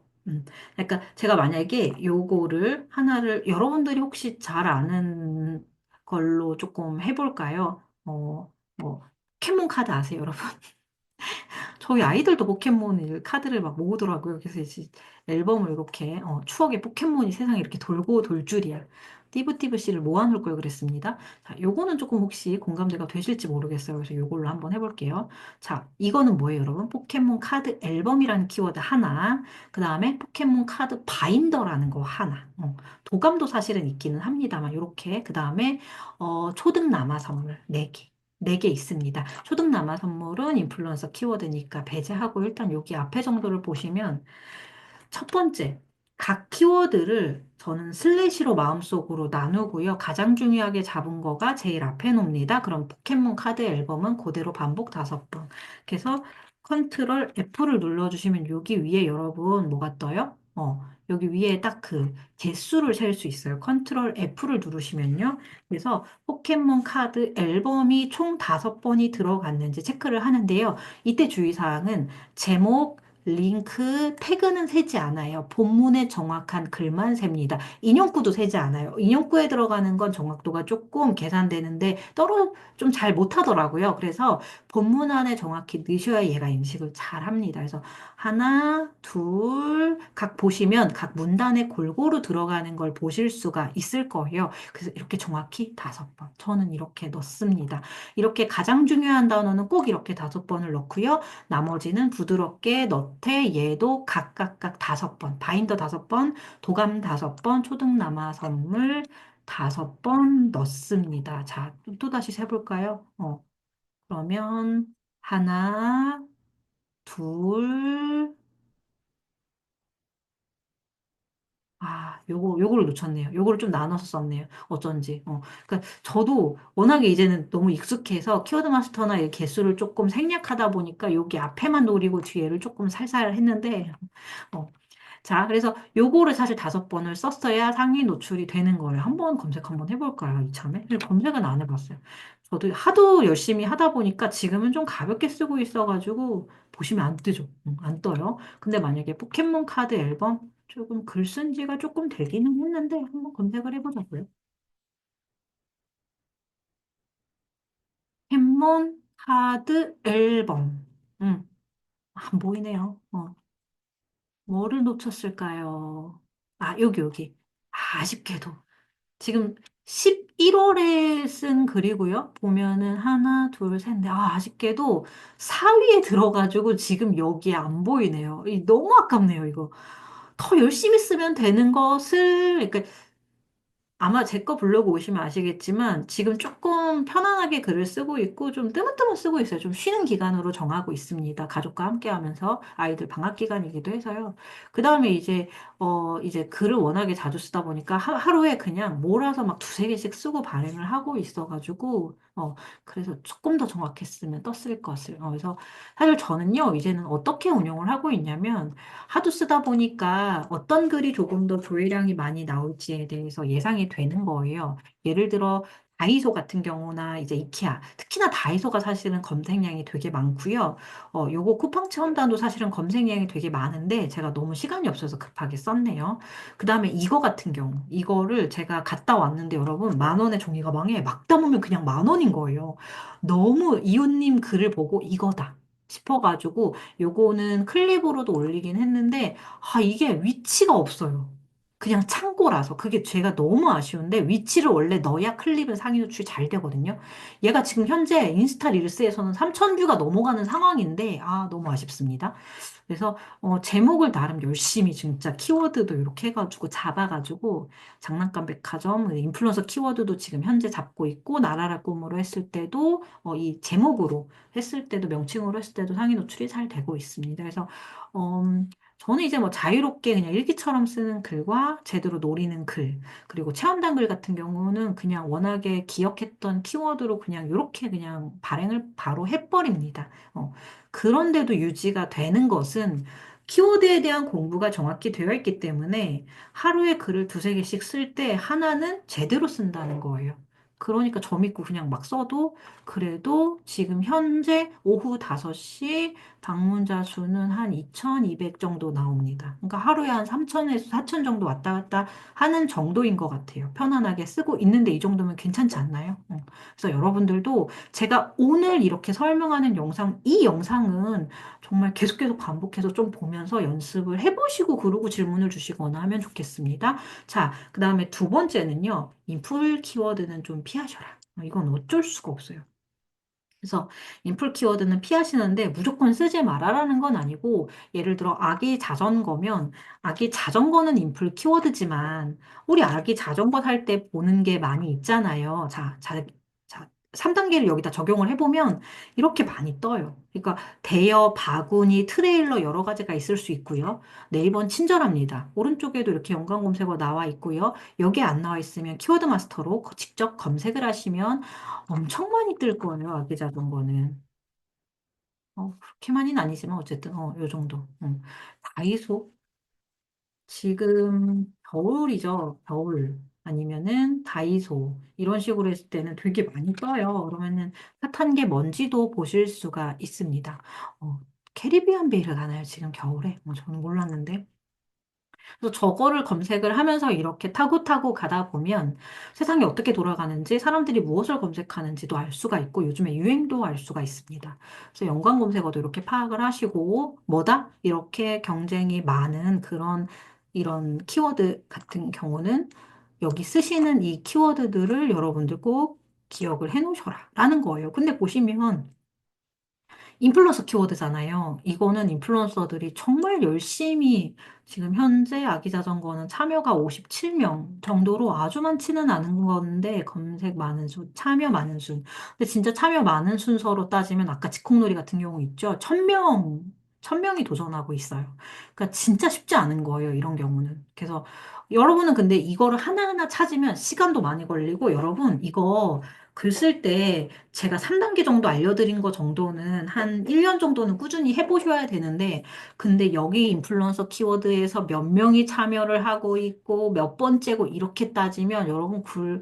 그러니까 제가 만약에 요거를 하나를 여러분들이 혹시 잘 아는 걸로 조금 해볼까요? 포켓몬 카드 아세요, 여러분? 저희 아이들도 포켓몬 카드를 막 모으더라고요. 그래서 이제 앨범을 이렇게 추억의 포켓몬이 세상에 이렇게 돌고 돌 줄이야. 띠부띠부 씨를 모아놓을 걸 그랬습니다. 자, 요거는 조금 혹시 공감대가 되실지 모르겠어요. 그래서 요걸로 한번 해볼게요. 자, 이거는 뭐예요, 여러분? 포켓몬 카드 앨범이라는 키워드 하나, 그 다음에 포켓몬 카드 바인더라는 거 하나. 도감도 사실은 있기는 합니다만, 요렇게. 그 다음에 초등 남아 선물 4개. 4개 있습니다. 초등남아 선물은 인플루언서 키워드니까 배제하고 일단 여기 앞에 정도를 보시면 첫 번째, 각 키워드를 저는 슬래시로 마음속으로 나누고요. 가장 중요하게 잡은 거가 제일 앞에 놓습니다. 그럼 포켓몬 카드 앨범은 그대로 반복 5번. 그래서 컨트롤 F를 눌러주시면 여기 위에 여러분 뭐가 떠요? 여기 위에 딱 그 개수를 셀 수 있어요. 컨트롤 F를 누르시면요. 그래서 포켓몬 카드 앨범이 총 5번이 들어갔는지 체크를 하는데요. 이때 주의사항은 제목, 링크, 태그는 세지 않아요. 본문의 정확한 글만 셉니다. 인용구도 세지 않아요. 인용구에 들어가는 건 정확도가 조금 계산되는데 떨어 좀 잘 못하더라고요. 그래서 본문 안에 정확히 넣으셔야 얘가 인식을 잘 합니다. 그래서 하나, 둘, 각 보시면 각 문단에 골고루 들어가는 걸 보실 수가 있을 거예요. 그래서 이렇게 정확히 5번. 저는 이렇게 넣습니다. 이렇게 가장 중요한 단어는 꼭 이렇게 5번을 넣고요. 나머지는 부드럽게 넣되 얘도 각각각 5번. 바인더 5번, 도감 5번, 초등남아 선물 5번 넣습니다. 자, 또 다시 세볼까요? 그러면 하나, 둘, 요거를 놓쳤네요. 요거를 좀 나눠서 썼네요. 어쩐지. 그러니까 저도 워낙에 이제는 너무 익숙해서 키워드 마스터나 이 개수를 조금 생략하다 보니까 여기 앞에만 노리고 뒤에를 조금 살살 했는데, 어, 자, 그래서 요거를 사실 5번을 썼어야 상위 노출이 되는 거예요. 한번 검색 한번 해볼까요, 이참에? 검색은 안 해봤어요. 저도 하도 열심히 하다 보니까 지금은 좀 가볍게 쓰고 있어가지고 보시면 안 뜨죠. 안 떠요. 근데 만약에 포켓몬 카드 앨범 조금 글 쓴 지가 조금 되기는 했는데 한번 검색을 해보자고요. 포켓몬 카드 앨범. 안 보이네요. 뭐를 놓쳤을까요? 여기. 아쉽게도. 지금 11월에 쓴 글이고요. 보면은 하나, 둘, 셋, 넷. 아쉽게도 4위에 들어가지고 지금 여기에 안 보이네요. 너무 아깝네요, 이거. 더 열심히 쓰면 되는 것을, 그러니까 아마 제 거 블로그 오시면 아시겠지만 지금 조금 편안하게 글을 쓰고 있고 좀 뜨문뜨문 쓰고 있어요. 좀 쉬는 기간으로 정하고 있습니다. 가족과 함께 하면서 아이들 방학 기간이기도 해서요. 그 다음에 이제 글을 워낙에 자주 쓰다 보니까 하루에 그냥 몰아서 막 두세 개씩 쓰고 발행을 하고 있어가지고, 그래서 조금 더 정확했으면 떴을 것을. 그래서 사실 저는요, 이제는 어떻게 운영을 하고 있냐면 하도 쓰다 보니까 어떤 글이 조금 더 조회량이 많이 나올지에 대해서 예상이 되는 거예요. 예를 들어, 다이소 같은 경우나 이제 이케아, 특히나 다이소가 사실은 검색량이 되게 많고요. 요거 쿠팡 체험단도 사실은 검색량이 되게 많은데 제가 너무 시간이 없어서 급하게 썼네요. 그 다음에 이거 같은 경우, 이거를 제가 갔다 왔는데 여러분, 10,000원의 종이 가방에 막 담으면 그냥 10,000원인 거예요. 너무 이웃님 글을 보고 이거다 싶어가지고 요거는 클립으로도 올리긴 했는데, 이게 위치가 없어요. 그냥 창고라서. 그게 제가 너무 아쉬운데, 위치를 원래 넣어야 클립은 상위 노출이 잘 되거든요. 얘가 지금 현재 인스타 릴스에서는 3,000뷰가 넘어가는 상황인데, 너무 아쉽습니다. 그래서 제목을 나름 열심히 진짜 키워드도 이렇게 해가지고 잡아가지고 장난감 백화점 인플루언서 키워드도 지금 현재 잡고 있고 나라라 꿈으로 했을 때도 이 제목으로 했을 때도 명칭으로 했을 때도 상위 노출이 잘 되고 있습니다. 그래서 저는 이제 뭐 자유롭게 그냥 일기처럼 쓰는 글과 제대로 노리는 글 그리고 체험단 글 같은 경우는 그냥 워낙에 기억했던 키워드로 그냥 이렇게 그냥 발행을 바로 해버립니다. 그런데도 유지가 되는 것은 키워드에 대한 공부가 정확히 되어 있기 때문에 하루에 글을 두세 개씩 쓸 때 하나는 제대로 쓴다는 거예요. 그러니까 점 있고 그냥 막 써도 그래도 지금 현재 오후 5시 방문자 수는 한 2,200 정도 나옵니다. 그러니까 하루에 한 3,000에서 4,000 정도 왔다 갔다 하는 정도인 것 같아요. 편안하게 쓰고 있는데 이 정도면 괜찮지 않나요? 그래서 여러분들도 제가 오늘 이렇게 설명하는 영상, 이 영상은 정말 계속 반복해서 좀 보면서 연습을 해보시고 그러고 질문을 주시거나 하면 좋겠습니다. 자, 그 다음에 두 번째는요. 인풀 키워드는 좀 피하셔라. 이건 어쩔 수가 없어요. 그래서 인풀 키워드는 피하시는데 무조건 쓰지 말아라는 건 아니고 예를 들어 아기 자전거면 아기 자전거는 인풀 키워드지만 우리 아기 자전거 살 때 보는 게 많이 있잖아요. 자, 3단계를 여기다 적용을 해보면 이렇게 많이 떠요. 그러니까 대여, 바구니, 트레일러 여러 가지가 있을 수 있고요. 네이버는 친절합니다. 오른쪽에도 이렇게 연관 검색어 나와 있고요. 여기 안 나와 있으면 키워드 마스터로 직접 검색을 하시면 엄청 많이 뜰 거예요, 아기 자전거는. 그렇게만은 아니지만 어쨌든, 요 정도. 다이소? 지금 겨울이죠. 겨울. 아니면은 다이소. 이런 식으로 했을 때는 되게 많이 떠요. 그러면은 핫한 게 뭔지도 보실 수가 있습니다. 어, 캐리비안 베일을 하나요? 지금 겨울에? 저는 몰랐는데. 그래서 저거를 검색을 하면서 이렇게 타고 타고 가다 보면 세상이 어떻게 돌아가는지 사람들이 무엇을 검색하는지도 알 수가 있고 요즘에 유행도 알 수가 있습니다. 그래서 연관 검색어도 이렇게 파악을 하시고 뭐다? 이렇게 경쟁이 많은 그런 이런 키워드 같은 경우는 여기 쓰시는 이 키워드들을 여러분들 꼭 기억을 해 놓으셔라 라는 거예요. 근데 보시면 인플루언서 키워드잖아요. 이거는 인플루언서들이 정말 열심히 지금 현재 아기 자전거는 참여가 57명 정도로 아주 많지는 않은 건데 검색 많은 수, 참여 많은 순. 근데 진짜 참여 많은 순서로 따지면 아까 직콕놀이 같은 경우 있죠. 1000명, 1000명이 도전하고 있어요. 그러니까 진짜 쉽지 않은 거예요. 이런 경우는. 그래서 여러분은 근데 이거를 하나하나 찾으면 시간도 많이 걸리고 여러분 이거 글 쓸 때 제가 3단계 정도 알려드린 거 정도는 한 1년 정도는 꾸준히 해보셔야 되는데, 근데 여기 인플루언서 키워드에서 몇 명이 참여를 하고 있고, 몇 번째고, 이렇게 따지면 여러분 글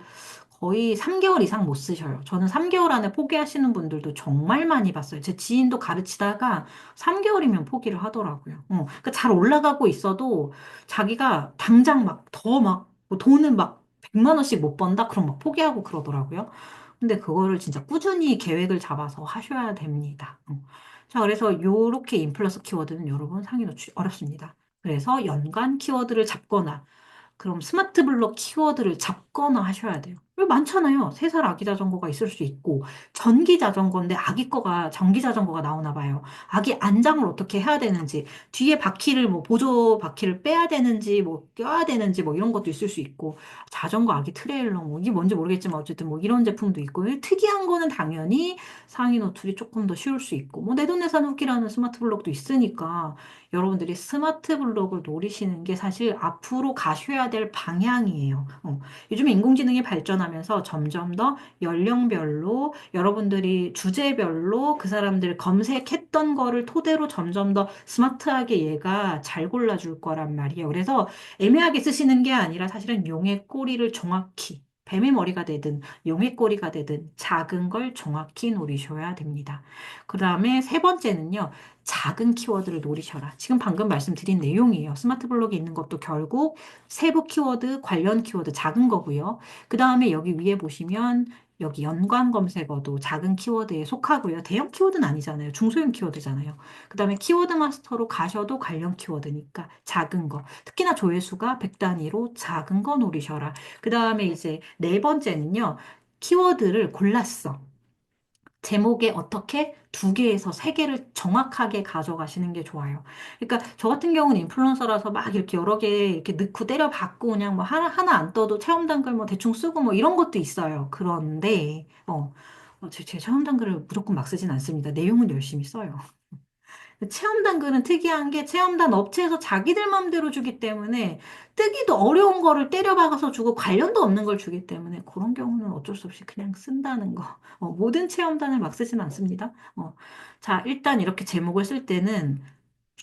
거의 3개월 이상 못 쓰셔요. 저는 3개월 안에 포기하시는 분들도 정말 많이 봤어요. 제 지인도 가르치다가 3개월이면 포기를 하더라고요. 그러니까 잘 올라가고 있어도 자기가 당장 막 더 막, 뭐 돈을 막 100만 원씩 못 번다? 그럼 막 포기하고 그러더라고요. 근데 그거를 진짜 꾸준히 계획을 잡아서 하셔야 됩니다. 자, 그래서 요렇게 인플루언서 키워드는 여러분 상위 노출이 어렵습니다. 그래서 연관 키워드를 잡거나 그럼 스마트 블록 키워드를 잡거나 하셔야 돼요. 왜 많잖아요. 3살 아기 자전거가 있을 수 있고, 전기 자전거인데 아기 거가 전기 자전거가 나오나 봐요. 아기 안장을 어떻게 해야 되는지, 뒤에 바퀴를 뭐 보조 바퀴를 빼야 되는지, 뭐 껴야 되는지, 뭐 이런 것도 있을 수 있고, 자전거 아기 트레일러 뭐 이게 뭔지 모르겠지만 어쨌든 뭐 이런 제품도 있고, 특이한 거는 당연히 상위 노출이 조금 더 쉬울 수 있고, 뭐 내돈내산 후기라는 스마트 블록도 있으니까 여러분들이 스마트 블록을 노리시는 게 사실 앞으로 가셔야 될 방향이에요. 요즘에 인공지능이 발전하면서 점점 더 연령별로 여러분들이 주제별로 그 사람들 검색했던 거를 토대로 점점 더 스마트하게 얘가 잘 골라줄 거란 말이에요. 그래서 애매하게 쓰시는 게 아니라 사실은 용의 꼬리를 정확히 뱀의 머리가 되든 용의 꼬리가 되든 작은 걸 정확히 노리셔야 됩니다. 그 다음에 세 번째는요. 작은 키워드를 노리셔라. 지금 방금 말씀드린 내용이에요. 스마트 블록에 있는 것도 결국 세부 키워드, 관련 키워드 작은 거고요. 그 다음에 여기 위에 보시면 여기 연관 검색어도 작은 키워드에 속하고요. 대형 키워드는 아니잖아요. 중소형 키워드잖아요. 그 다음에 키워드 마스터로 가셔도 관련 키워드니까 작은 거. 특히나 조회수가 100 단위로 작은 거 노리셔라. 그 다음에 이제 네 번째는요. 키워드를 골랐어. 제목에 어떻게 2개에서 3개를 정확하게 가져가시는 게 좋아요. 그러니까 저 같은 경우는 인플루언서라서 막 이렇게 여러 개 이렇게 넣고 때려박고 그냥 뭐 하나 안 떠도 체험 단글 뭐 대충 쓰고 뭐 이런 것도 있어요. 그런데, 제 체험 단글을 무조건 막 쓰진 않습니다. 내용은 열심히 써요. 체험단 글은 특이한 게 체험단 업체에서 자기들 맘대로 주기 때문에 뜨기도 어려운 거를 때려박아서 주고 관련도 없는 걸 주기 때문에 그런 경우는 어쩔 수 없이 그냥 쓴다는 거. 모든 체험단을 막 쓰진 않습니다. 자, 일단 이렇게 제목을 쓸 때는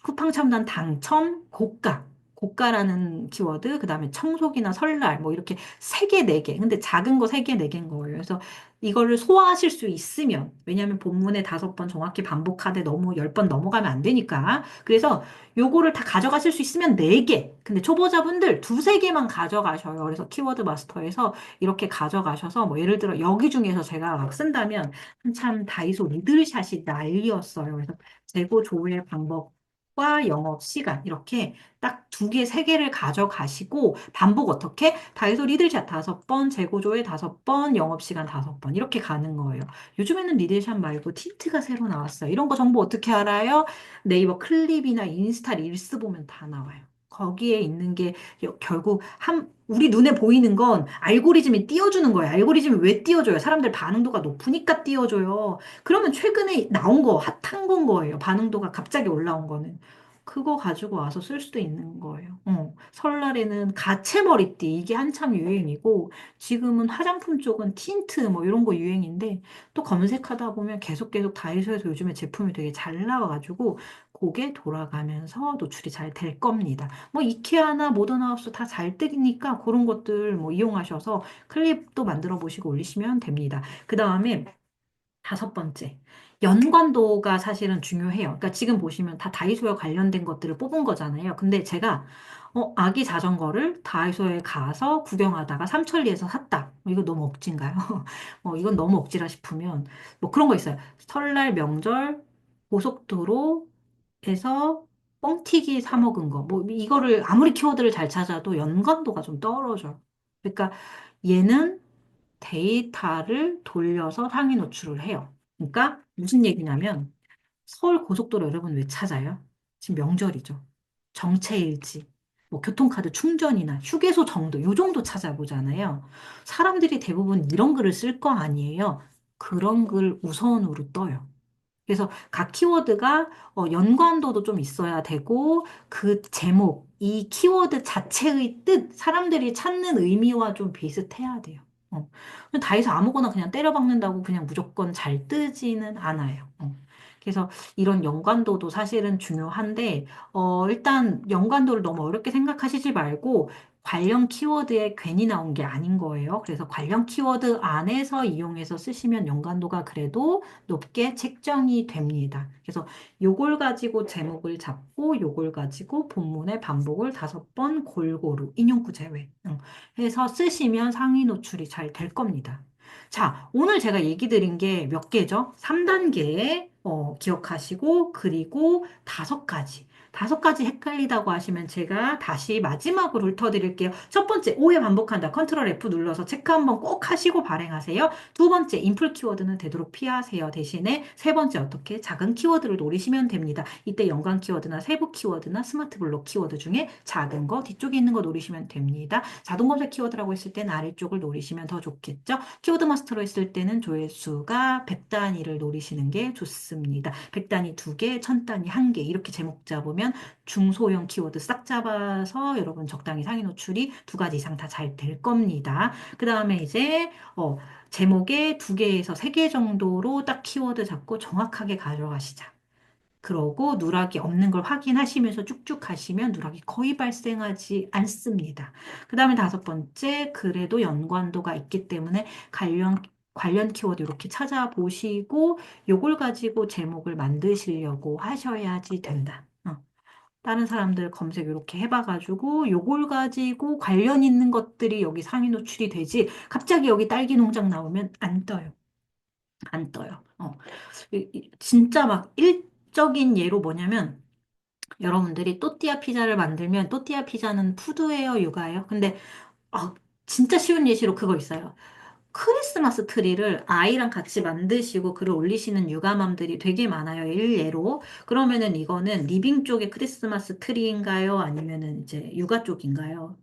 쿠팡 첨단 당첨, 고가. 고가라는 키워드, 그 다음에 청소기나 설날, 뭐 이렇게 3개, 4개. 근데 작은 거 3개, 4개인 거예요. 그래서 이거를 소화하실 수 있으면, 왜냐하면 본문에 5번 정확히 반복하되 너무 10번 넘어가면 안 되니까. 그래서 요거를 다 가져가실 수 있으면 4개. 근데 초보자분들 2, 3개만 가져가셔요. 그래서 키워드 마스터에서 이렇게 가져가셔서, 뭐 예를 들어 여기 중에서 제가 막 쓴다면, 한참 다이소 리들샷이 난리였어요. 그래서 재고 조회 방법, 과 영업 시간 이렇게 딱 2개, 3개를 가져가시고 반복 어떻게? 다이소 리들샷 5번, 재고조회 5번, 영업 시간 5번 이렇게 가는 거예요. 요즘에는 리들샷 말고 틴트가 새로 나왔어요. 이런 거 정보 어떻게 알아요? 네이버 클립이나 인스타 릴스 보면 다 나와요. 거기에 있는 게 결국 우리 눈에 보이는 건 알고리즘이 띄워주는 거예요. 알고리즘이 왜 띄워줘요? 사람들 반응도가 높으니까 띄워줘요. 그러면 최근에 나온 거 핫한 건 거예요. 반응도가 갑자기 올라온 거는. 그거 가지고 와서 쓸 수도 있는 거예요. 설날에는 가채 머리띠 이게 한참 유행이고 지금은 화장품 쪽은 틴트 뭐 이런 거 유행인데 또 검색하다 보면 계속 다이소에서 요즘에 제품이 되게 잘 나와가지고 그게 돌아가면서 노출이 잘 될 겁니다. 뭐 이케아나 모던하우스 다 잘 뜨니까 그런 것들 뭐 이용하셔서 클립도 만들어 보시고 올리시면 됩니다. 그 다음에 다섯 번째. 연관도가 사실은 중요해요. 그러니까 지금 보시면 다 다이소와 관련된 것들을 뽑은 거잖아요. 근데 제가 아기 자전거를 다이소에 가서 구경하다가 삼천리에서 샀다. 이거 너무 억진가요? 이건 너무 억지라 싶으면 뭐 그런 거 있어요. 설날 명절 고속도로에서 뻥튀기 사 먹은 거. 뭐 이거를 아무리 키워드를 잘 찾아도 연관도가 좀 떨어져요. 그러니까 얘는 데이터를 돌려서 상위 노출을 해요. 그러니까 무슨 얘기냐면 서울 고속도로 여러분 왜 찾아요? 지금 명절이죠. 정체일지, 뭐 교통카드 충전이나 휴게소 정도, 요 정도 찾아보잖아요. 사람들이 대부분 이런 글을 쓸 거 아니에요. 그런 글 우선으로 떠요. 그래서 각 키워드가 연관도도 좀 있어야 되고 그 제목, 이 키워드 자체의 뜻, 사람들이 찾는 의미와 좀 비슷해야 돼요. 다 해서 아무거나 그냥 때려박는다고 그냥 무조건 잘 뜨지는 않아요. 그래서 이런 연관도도 사실은 중요한데, 일단 연관도를 너무 어렵게 생각하시지 말고 관련 키워드에 괜히 나온 게 아닌 거예요. 그래서 관련 키워드 안에서 이용해서 쓰시면 연관도가 그래도 높게 책정이 됩니다. 그래서 요걸 가지고 제목을 잡고 요걸 가지고 본문의 반복을 다섯 번 골고루 인용구 제외 해서 쓰시면 상위 노출이 잘 될 겁니다. 자, 오늘 제가 얘기 드린 게 몇 개죠? 3단계 기억하시고 그리고 다섯 가지. 다섯 가지 헷갈리다고 하시면 제가 다시 마지막으로 훑어드릴게요. 첫 번째, 오해 반복한다. 컨트롤 F 눌러서 체크 한번 꼭 하시고 발행하세요. 두 번째, 인풀 키워드는 되도록 피하세요. 대신에 세 번째, 어떻게 작은 키워드를 노리시면 됩니다. 이때 연관 키워드나 세부 키워드나 스마트 블록 키워드 중에 작은 거, 뒤쪽에 있는 거 노리시면 됩니다. 자동 검색 키워드라고 했을 때는 아래쪽을 노리시면 더 좋겠죠. 키워드 마스터로 했을 때는 조회수가 100단위를 노리시는 게 좋습니다. 100단위 2개, 1000단위 1개 이렇게 제목 잡으면 중소형 키워드 싹 잡아서 여러분 적당히 상위 노출이 두 가지 이상 다 잘 될 겁니다. 그 다음에 이제 제목에 두 개에서 세 개 정도로 딱 키워드 잡고 정확하게 가져가시자. 그러고 누락이 없는 걸 확인하시면서 쭉쭉 하시면 누락이 거의 발생하지 않습니다. 그 다음에 다섯 번째, 그래도 연관도가 있기 때문에 관련 키워드 이렇게 찾아보시고 요걸 가지고 제목을 만드시려고 하셔야지 된다. 다른 사람들 검색 이렇게 해봐가지고 요걸 가지고 관련 있는 것들이 여기 상위 노출이 되지 갑자기 여기 딸기 농장 나오면 안 떠요. 안 떠요. 진짜 막 일적인 예로 뭐냐면 여러분들이 또띠아 피자를 만들면 또띠아 피자는 푸드예요, 육아예요? 근데 아, 진짜 쉬운 예시로 그거 있어요. 크리스마스 트리를 아이랑 같이 만드시고 글을 올리시는 육아맘들이 되게 많아요. 일례로. 그러면은 이거는 리빙 쪽의 크리스마스 트리인가요? 아니면은 이제 육아 쪽인가요?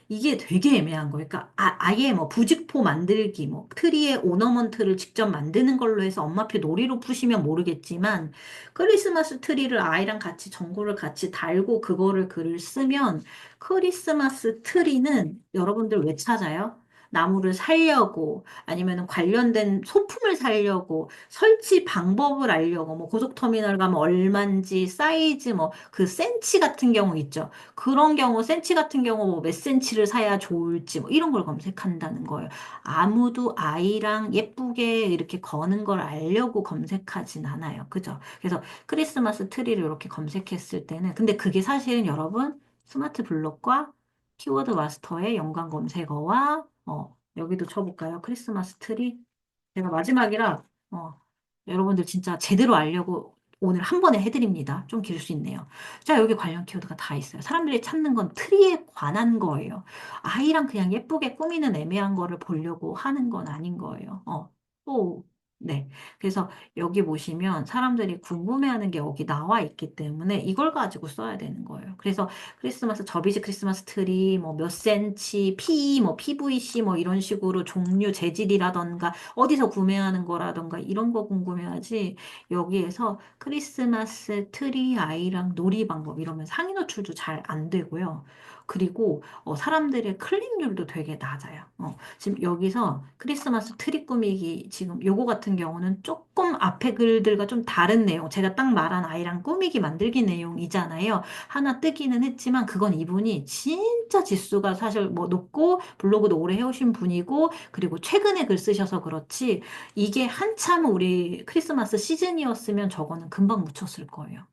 이게 되게 애매한 거예요. 그러니까 아예 뭐 부직포 만들기, 뭐 트리의 오너먼트를 직접 만드는 걸로 해서 엄마표 놀이로 푸시면 모르겠지만 크리스마스 트리를 아이랑 같이 전구를 같이 달고 그거를 글을 쓰면 크리스마스 트리는 여러분들 왜 찾아요? 나무를 살려고 아니면 관련된 소품을 살려고 설치 방법을 알려고 뭐 고속터미널 가면 얼만지 사이즈 뭐 그 센치 같은 경우 있죠. 그런 경우 센치 같은 경우 뭐 몇 센치를 사야 좋을지 뭐 이런 걸 검색한다는 거예요. 아무도 아이랑 예쁘게 이렇게 거는 걸 알려고 검색하진 않아요. 그죠? 그래서 크리스마스 트리를 이렇게 검색했을 때는 근데 그게 사실은 여러분 스마트 블록과 키워드 마스터의 연관 검색어와 여기도 쳐볼까요? 크리스마스 트리. 제가 마지막이라 여러분들 진짜 제대로 알려고 오늘 한 번에 해드립니다. 좀 길 수 있네요. 자, 여기 관련 키워드가 다 있어요. 사람들이 찾는 건 트리에 관한 거예요. 아이랑 그냥 예쁘게 꾸미는 애매한 거를 보려고 하는 건 아닌 거예요. 또 네. 그래서 여기 보시면 사람들이 궁금해하는 게 여기 나와 있기 때문에 이걸 가지고 써야 되는 거예요. 그래서 크리스마스, 접이식 크리스마스 트리, 뭐 몇 센치, 뭐 PVC 뭐 이런 식으로 종류, 재질이라던가 어디서 구매하는 거라던가 이런 거 궁금해하지. 여기에서 크리스마스 트리 아이랑 놀이 방법 이러면 상위 노출도 잘 안 되고요. 그리고 사람들의 클릭률도 되게 낮아요. 지금 여기서 크리스마스 트리 꾸미기 지금 요거 같은 경우는 조금 앞에 글들과 좀 다른 내용 제가 딱 말한 아이랑 꾸미기 만들기 내용이잖아요. 하나 뜨기는 했지만 그건 이분이 진짜 지수가 사실 뭐 높고 블로그도 오래 해오신 분이고 그리고 최근에 글 쓰셔서 그렇지 이게 한참 우리 크리스마스 시즌이었으면 저거는 금방 묻혔을 거예요.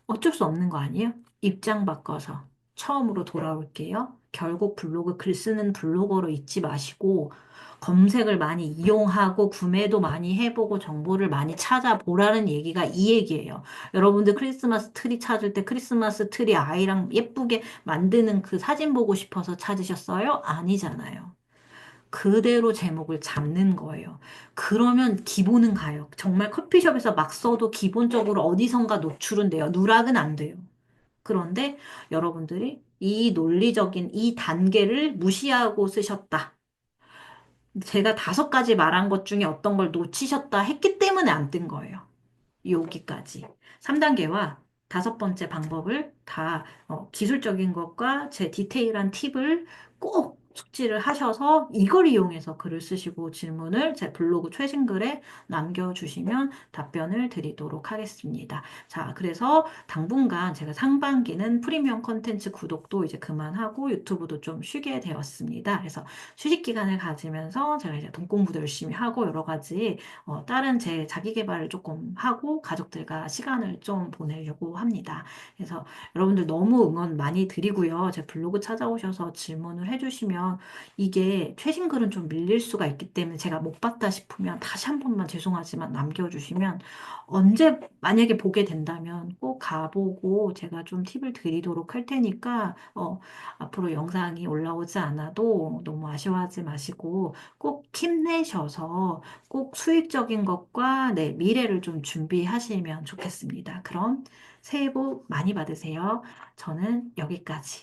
어쩔 수 없는 거 아니에요? 입장 바꿔서 처음으로 돌아올게요. 결국 블로그 글 쓰는 블로거로 잊지 마시고 검색을 많이 이용하고 구매도 많이 해보고 정보를 많이 찾아보라는 얘기가 이 얘기예요. 여러분들 크리스마스 트리 찾을 때 크리스마스 트리 아이랑 예쁘게 만드는 그 사진 보고 싶어서 찾으셨어요? 아니잖아요. 그대로 제목을 잡는 거예요. 그러면 기본은 가요. 정말 커피숍에서 막 써도 기본적으로 어디선가 노출은 돼요. 누락은 안 돼요. 그런데 여러분들이 이 논리적인 이 단계를 무시하고 쓰셨다. 제가 5가지 말한 것 중에 어떤 걸 놓치셨다 했기 때문에 안 뜬 거예요. 여기까지. 3단계와 5번째 방법을 다 기술적인 것과 제 디테일한 팁을 꼭 숙지를 하셔서 이걸 이용해서 글을 쓰시고 질문을 제 블로그 최신 글에 남겨주시면 답변을 드리도록 하겠습니다. 자, 그래서 당분간 제가 상반기는 프리미엄 컨텐츠 구독도 이제 그만하고 유튜브도 좀 쉬게 되었습니다. 그래서 휴식 기간을 가지면서 제가 이제 돈 공부도 열심히 하고 여러 가지 다른 제 자기 개발을 조금 하고 가족들과 시간을 좀 보내려고 합니다. 그래서 여러분들 너무 응원 많이 드리고요. 제 블로그 찾아오셔서 질문을 해주시면 이게 최신 글은 좀 밀릴 수가 있기 때문에 제가 못 봤다 싶으면 다시 한 번만 죄송하지만 남겨주시면 언제 만약에 보게 된다면 꼭 가보고 제가 좀 팁을 드리도록 할 테니까 앞으로 영상이 올라오지 않아도 너무 아쉬워하지 마시고 꼭 힘내셔서 꼭 수익적인 것과 네, 미래를 좀 준비하시면 좋겠습니다. 그럼 새해 복 많이 받으세요. 저는 여기까지.